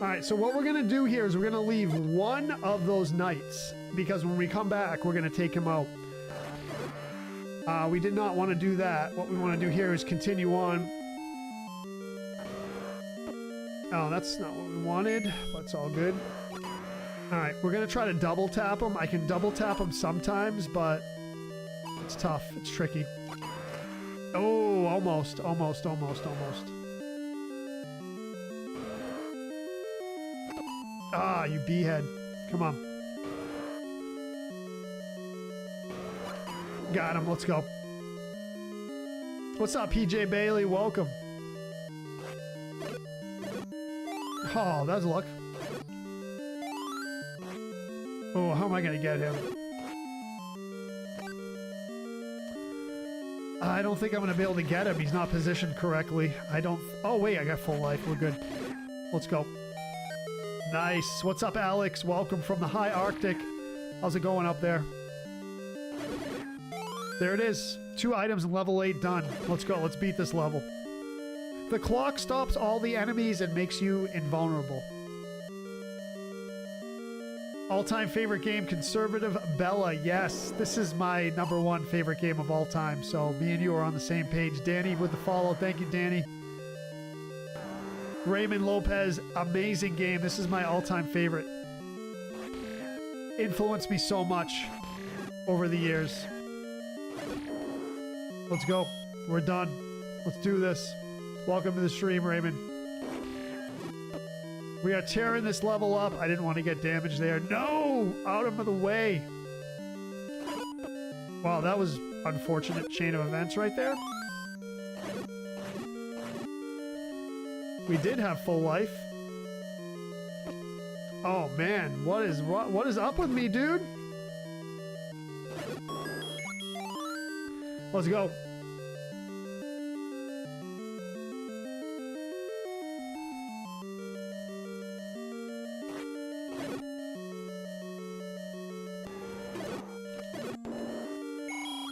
Alright, so what we're going to do here is we're going to leave one of those knights, because when we come back, we're going to take him out. We did not want to do that. What we want to do here is continue on. Oh, that's not what we wanted. That's all good. Alright, we're going to try to double tap him. I can double tap him sometimes, but it's tough. It's tricky. Oh, almost. Ah, you b-head. Come on. Got him. Let's go. What's up, PJ Bailey? Welcome. Oh, that's luck. Oh, how am I going to get him? I don't think I'm going to be able to get him. He's not positioned correctly. I don't... Oh, wait, I got full life. We're good. Let's go. Nice. What's up, Alex? Welcome from the high Arctic. How's it going up there? There it is. 2 items in level 8 done. Let's go. Let's beat this level. The clock stops all the enemies and makes you invulnerable. All-time favorite game, Conservative Bella. Yes, this is my #1 favorite game of all time. So me and you are on the same page. Danny with the follow. Thank you, Danny. Raymond Lopez, amazing game. This is my all-time favorite. Influenced me so much over the years. Let's go. We're done. Let's do this. Welcome to the stream, Raymond. We are tearing this level up. I didn't want to get damaged there. No! Out of the way. Wow, that was unfortunate chain of events right there. We did have full life. Oh man, what is up with me, dude? Let's go.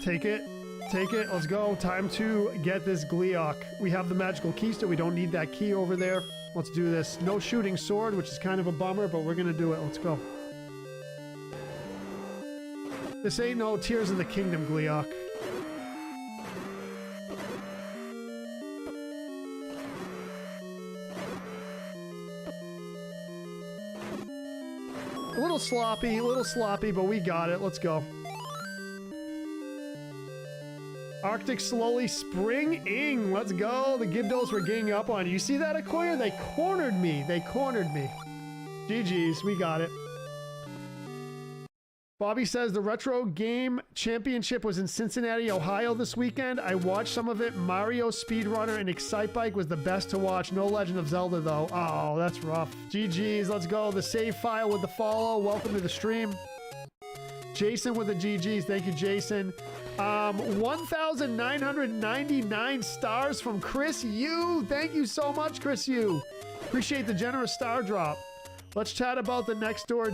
Take it. Take it. Let's go. Time to get this Gleeok. We have the magical key still. We don't need that key over there. Let's do this. No shooting sword, which is kind of a bummer, but we're going to do it. Let's go. This ain't no Tears of the Kingdom Gleeok. A little sloppy, but we got it. Let's go. Arctic slowly springing. Let's go. The Gibdos were ganging up on you. You see that, Akoya? They cornered me. They cornered me. GG's. We got it. Bobby says the Retro Game Championship was in Cincinnati, Ohio this weekend. I watched some of it. Mario Speedrunner and Excitebike was the best to watch. No Legend of Zelda, though. Oh, that's rough. GG's. Let's go. The save file with the follow. Welcome to the stream. Jason with the GG's. Thank you, Jason. 1,999 stars from Chris Yu. Thank you so much, Chris Yu. Appreciate the generous star drop. Let's chat about the next door.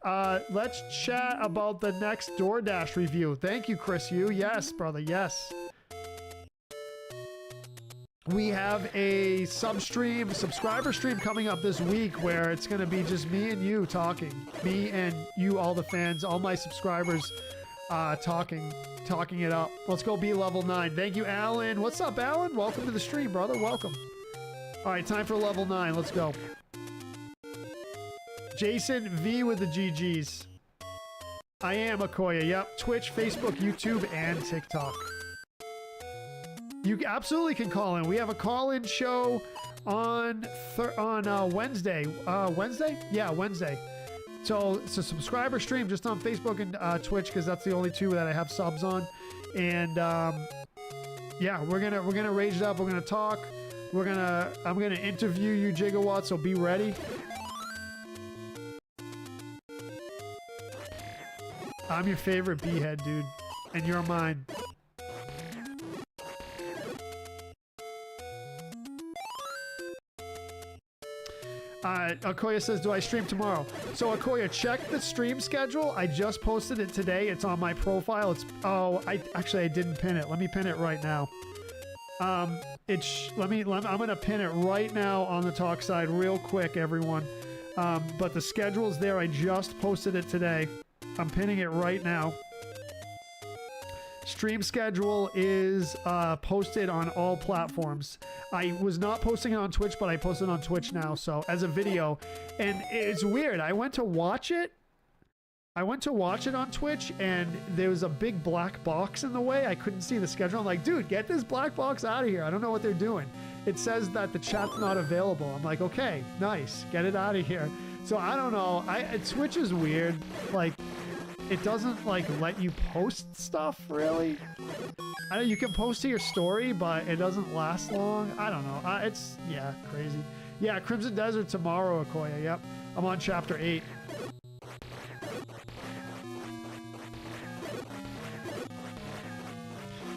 Let's chat about the next DoorDash review. Thank you, Chris Yu. Yes, brother. Yes. We have a subscriber stream coming up this week where it's going to be just me and you talking. Me and you, all the fans, all my subscribers talking it up. Let's go be level 9. Thank you, Alan. What's up, Alan? Welcome to the stream, brother. Welcome. All right, time for level 9. Let's go. Jason V with the GGs. I am Akoya. Yep. Twitch, Facebook, YouTube, and TikTok. You absolutely can call in. We have a call-in show on Wednesday. Wednesday? Yeah, Wednesday. So it's a subscriber stream just on Facebook and Twitch because that's the only 2 that I have subs on. And yeah, we're gonna rage it up. We're gonna talk. I'm gonna interview you, Gigawatt. So be ready. I'm your favorite B-head, dude, and you're mine. Akoya says, do I stream tomorrow? So Akoya, check the stream schedule. I just posted it today. It's on my profile. I didn't pin it. Let me pin it right now. I'm gonna pin it right now on the talk side real quick, everyone. But the schedule's there. I just posted it today. I'm pinning it right now. Stream schedule is posted on all platforms. I was not posting it on Twitch, but I posted it on Twitch now, so as a video. And it's weird. I went to watch it on Twitch, and there was a big black box in the way. I couldn't see the schedule. I'm like, dude, get this black box out of here. I don't know what they're doing. It says that the chat's not available. I'm like, okay, nice. Get it out of here. So I don't know. Twitch is weird. Like, it doesn't like let you post stuff really. I know you can post to your story, but it doesn't last long. I don't know. It's, yeah, crazy. Yeah, Crimson Desert tomorrow, Akoya. Yep. I'm on chapter 8.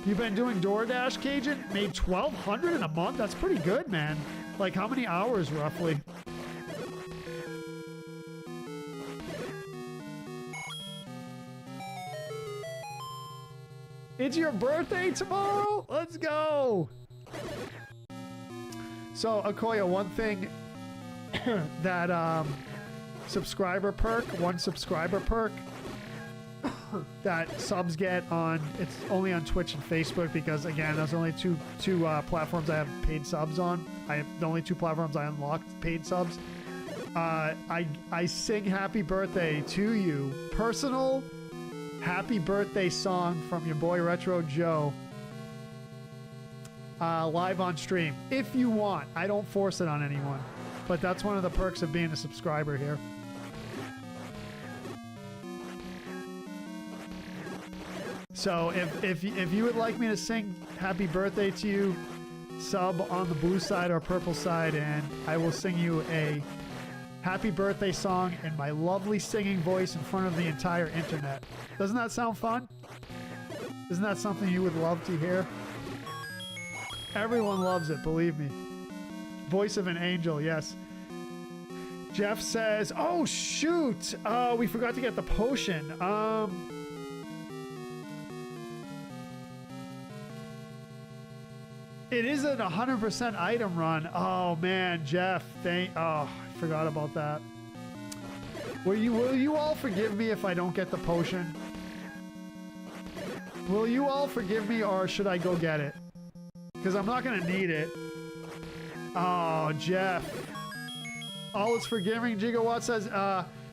You've been doing DoorDash, Cajun? Made $1,200 in a month? That's pretty good, man. Like, how many hours, roughly? It's your birthday tomorrow? Let's go! So, Akoya, one thing that, subscriber perk, one subscriber perk that subs get on, it's only on Twitch and Facebook because, again, those are only two platforms I have paid subs on. I have the only two platforms I unlocked paid subs. I sing happy birthday to you. Personal happy birthday song from your boy Retro Joe. Live on stream. If you want. I don't force it on anyone. But that's one of the perks of being a subscriber here. So if you would like me to sing happy birthday to you, sub on the blue side or purple side, and I will sing you a happy birthday song in my lovely singing voice in front of the entire internet. Doesn't that sound fun? Isn't that something you would love to hear? Everyone loves it, believe me. Voice of an angel, yes. Jeff says, oh shoot, we forgot to get the potion. It isn't 100% item run. Oh man, Jeff, I forgot about that. Will you all forgive me if I don't get the potion? Will you all forgive me, or should I go get it? Because I'm not gonna need it. Oh, Jeff. All is forgiving. Gigawatt says,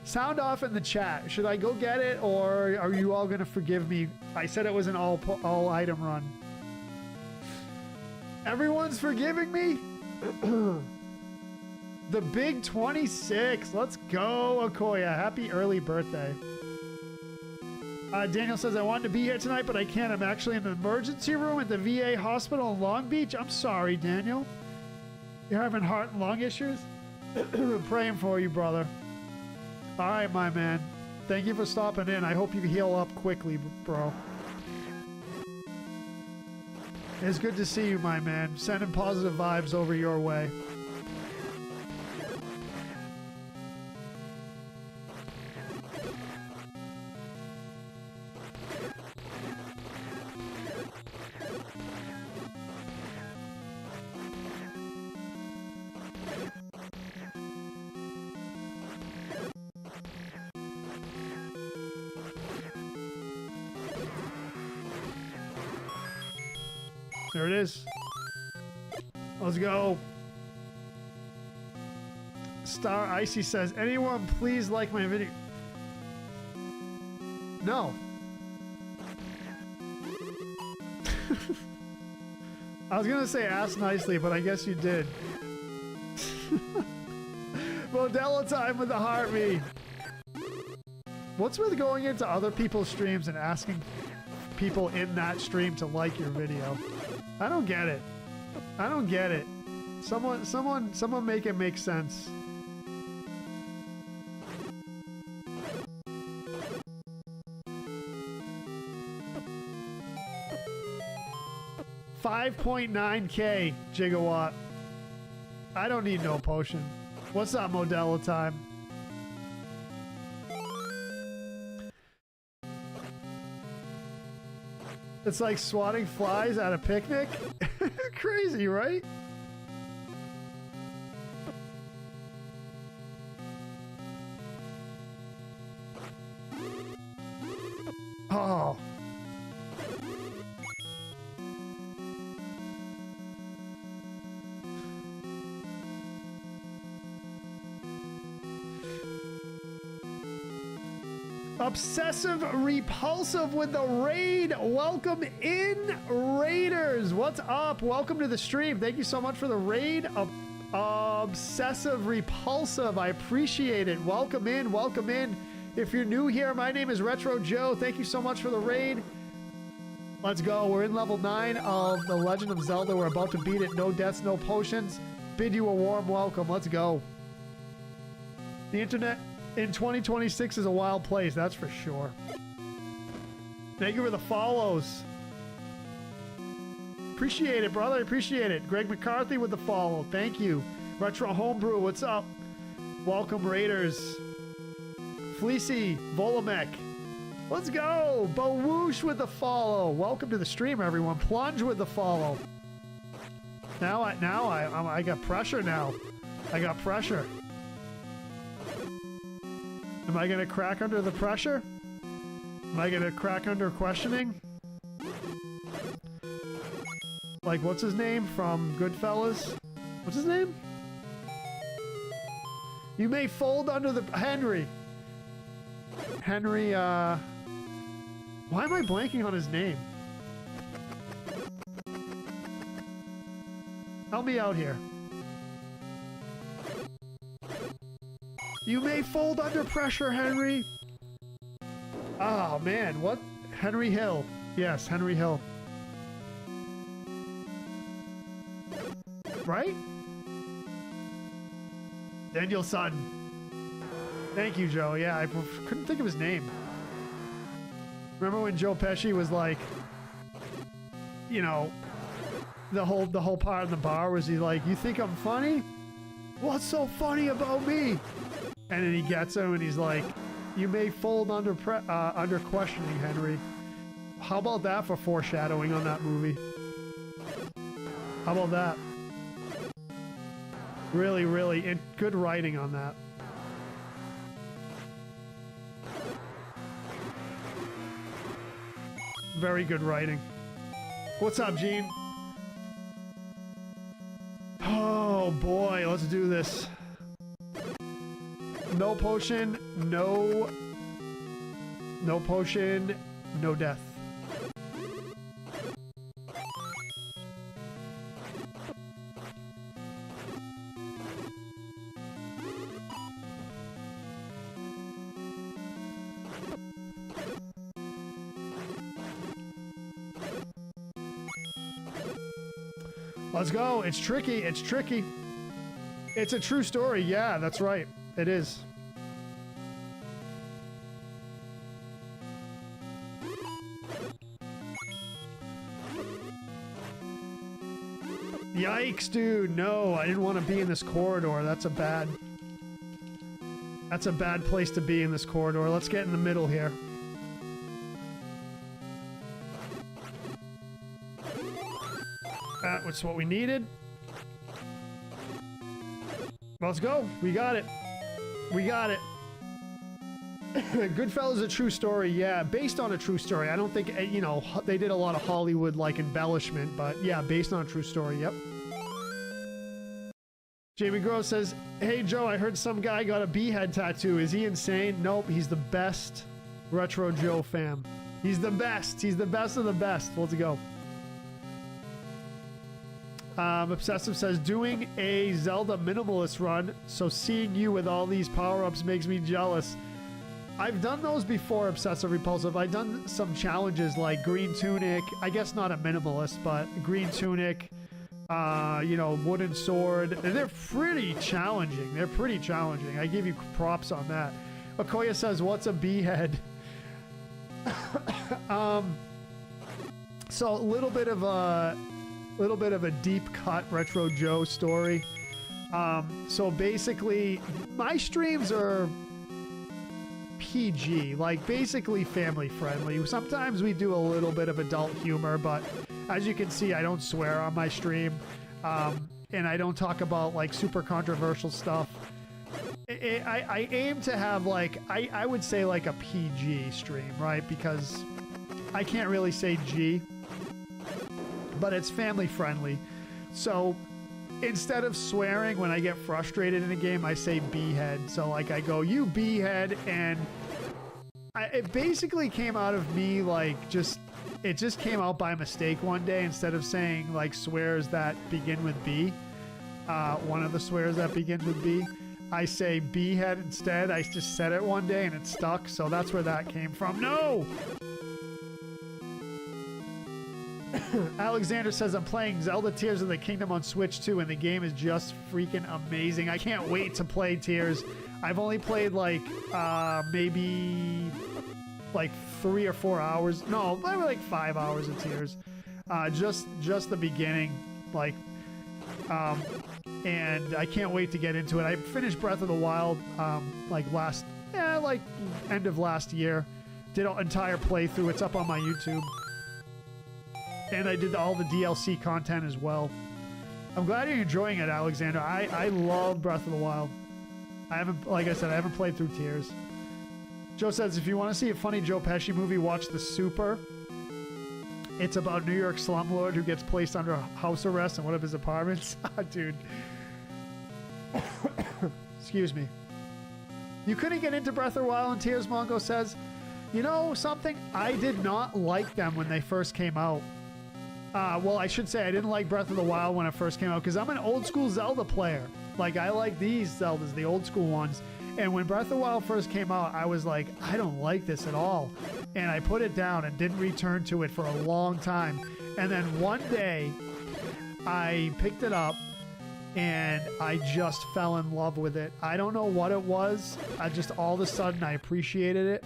sound off in the chat. Should I go get it, or are you all gonna forgive me? I said it was an all item run. Everyone's forgiving me? The big 26. Let's go, Akoya. Happy early birthday. Daniel says, I wanted to be here tonight, but I can't. I'm actually in the emergency room at the VA hospital in Long Beach. I'm sorry, Daniel. You're having heart and lung issues? Praying for you, brother. All right, my man. Thank you for stopping in. I hope you heal up quickly, bro. It's good to see you, my man. Sending positive vibes over your way. There it is. Let's go. Star Icy says, anyone please like my video? No. I was gonna say ask nicely, but I guess you did. Modelo time with the heart me. What's with going into other people's streams and asking people in that stream to like your video? I don't get it. I don't get it. Someone make it make sense. $5.9K gigawatt. I don't need no potion. What's up, Modelo time? It's like swatting flies at a picnic. Crazy, right? Oh. Obsessive Repulsive with the raid. Welcome in, Raiders. What's up? Welcome to the stream. Thank you so much for the raid. Obsessive Repulsive. I appreciate it. Welcome in. Welcome in. If you're new here, my name is Retro Joe. Thank you so much for the raid. Let's go. We're in level 9 of The Legend of Zelda. We're about to beat it. No deaths, no potions. bid you a warm welcome. Let's go. The internet in 2026 is a wild place, that's for sure. Thank you for the follows. Appreciate it, brother. Appreciate it. Greg McCarthy with the follow. Thank you. Retro Homebrew, what's up? Welcome, Raiders. Fleecy, Volomek. Let's go. Bo Whoosh with the follow. Welcome to the stream, everyone. Plunge with the follow. Now I got pressure now. I got pressure. Am I going to crack under the pressure? Am I going to crack under questioning? Like, what's his name from Goodfellas? What's his name? You may fold under the... Henry. Henry, why am I blanking on his name? Help me out here. You may fold under pressure, Henry. Oh, man. What? Henry Hill. Yes, Henry Hill. Right? Danielson. Thank you, Joe. Yeah, I couldn't think of his name. Remember when Joe Pesci was like, you know, the whole part in the bar was he like, you think I'm funny? What's so funny about me? And then he gets him and he's like, you may fold under questioning, Henry. How about that for foreshadowing on that movie? How about that? Really, really good writing on that. Very good writing. What's up, Gene? Oh boy, let's do this. No potion, no potion, no death. Let's go. It's tricky. It's tricky. It's a true story. Yeah, that's right. It is. Yikes, dude. No, I didn't want to be in this corridor. That's a bad place to be in this corridor. Let's get in the middle here. That's what we needed. Let's go. We got it. We got it. Goodfellas, a true story. Yeah, based on a true story. I don't think, you know, they did a lot of Hollywood like embellishment, but yeah, based on a true story. Yep. Jamie Gross says, hey Joe, I heard some guy got a beehead tattoo. Is he insane? Nope, he's the best Retro Joe fam. He's the best. He's the best of the best. Let's go. Obsessive says, doing a Zelda minimalist run, so seeing you with all these power-ups makes me jealous. I've done those before, Obsessive Repulsive. I've done some challenges like Green Tunic. I guess not a minimalist, but Green Tunic, you know, Wooden Sword. And they're pretty challenging. They're pretty challenging. I give you props on that. Okoya says, what's a beehead? So a little bit of a deep cut Retro Joe story. So basically, my streams are PG, like basically family friendly. Sometimes we do a little bit of adult humor, but as you can see, I don't swear on my stream, and I don't talk about like super controversial stuff. I aim to have like, I would say like a PG stream, right? Because I can't really say G, but it's family friendly. So instead of swearing when I get frustrated in a game, I say beehead. So like I go, you beehead, and it basically came out of me like it just came out by mistake one day. Instead of saying like swears that begin with B, one of the swears that begins with B, I say beehead instead. I just said it one day and it stuck. So that's where that came from. No! Alexander says, I'm playing Zelda Tears of the Kingdom on Switch too, and the game is just freaking amazing. I can't wait to play Tears. I've only played like maybe like 3 or 4 hours. No, maybe like 5 hours of Tears. Just the beginning, like, and I can't wait to get into it. I finished Breath of the Wild like end of last year. Did an entire playthrough. It's up on my YouTube. And I did all the DLC content as well. I'm glad you're enjoying it, Alexander. I love Breath of the Wild. I haven't, like I said, I haven't played through Tears. Joe says, if you want to see a funny Joe Pesci movie, watch The Super. It's about New York slumlord who gets placed under house arrest in one of his apartments. Dude. Excuse me. You couldn't get into Breath of the Wild and Tears, Mongo says. You know something? I did not like them when they first came out. Well, I should say I didn't like Breath of the Wild when it first came out because I'm an old school Zelda player. Like, I like these Zeldas, the old school ones. And when Breath of the Wild first came out, I was like, I don't like this at all. And I put it down and didn't return to it for a long time. And then one day, I picked it up and I just fell in love with it. I don't know what it was. I just all of a sudden, I appreciated it.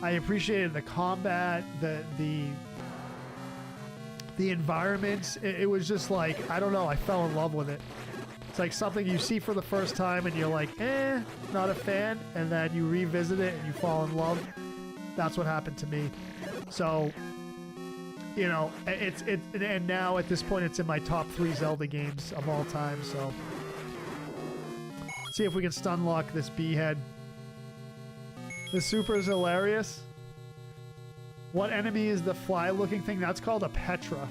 I appreciated the combat, the environments. It was just like, I don't know, I fell in love with it. It's like something you see for the first time and you're like, not a fan, and then you revisit it and you fall in love. That's what happened to me. So, you know, and now at this point it's in my top 3 Zelda games of all time, so. Let's see if we can stun lock this beehead. The Super is hilarious. What enemy is the fly-looking thing? That's called a Petra.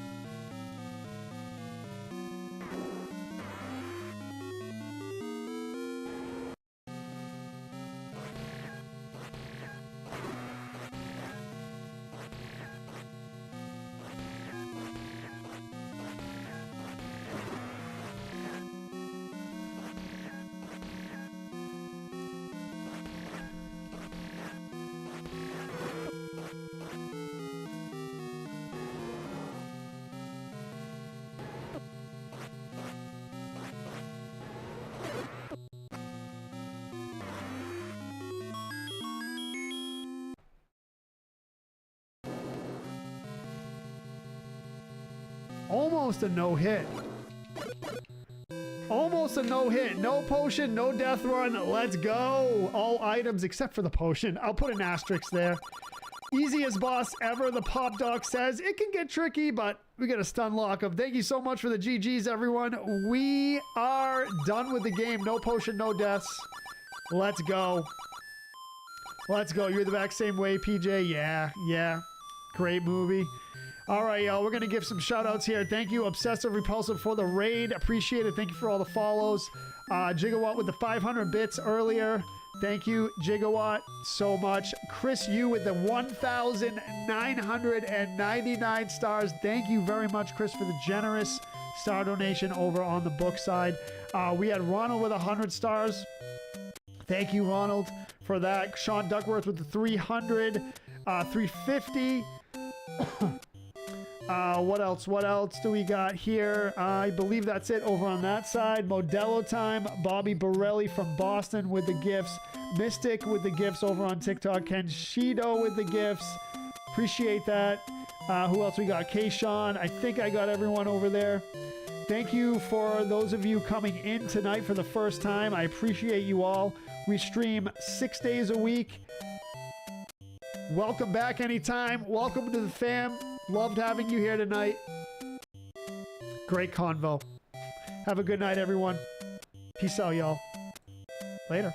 Almost a no-hit. Almost a no-hit. No potion, no death run. Let's go. All items except for the potion. I'll put an asterisk there. Easiest boss ever, the Pop Doc says. It can get tricky, but we got a stun lock him. Thank you so much for the GGs, everyone. We are done with the game. No potion, no deaths. Let's go. Let's go. You're the back same way, PJ. Yeah. Great movie. All right, y'all, we're going to give some shout-outs here. Thank you, Obsessive Repulsive, for the raid. Appreciate it. Thank you for all the follows. Gigawatt with the 500 bits earlier. Thank you, Gigawatt, so much. Chris Yu with the 1,999 stars. Thank you very much, Chris, for the generous star donation over on the book side. We had Ronald with 100 stars. Thank you, Ronald, for that. Sean Duckworth with the 300, 350. What else do we got here? I believe that's it over on that side. Modelo time. Bobby Borelli from Boston with the gifts. Mystic with the gifts over on TikTok. Ken Shido with the gifts. Appreciate that. Who else we got? Kayshawn. I think I got everyone over there. Thank you for those of you coming in tonight for the first time. I appreciate you all. We stream 6 days a week. Welcome back anytime. Welcome to the fam. Loved having you here tonight. Great convo. Have a good night, everyone. Peace out, y'all. Later.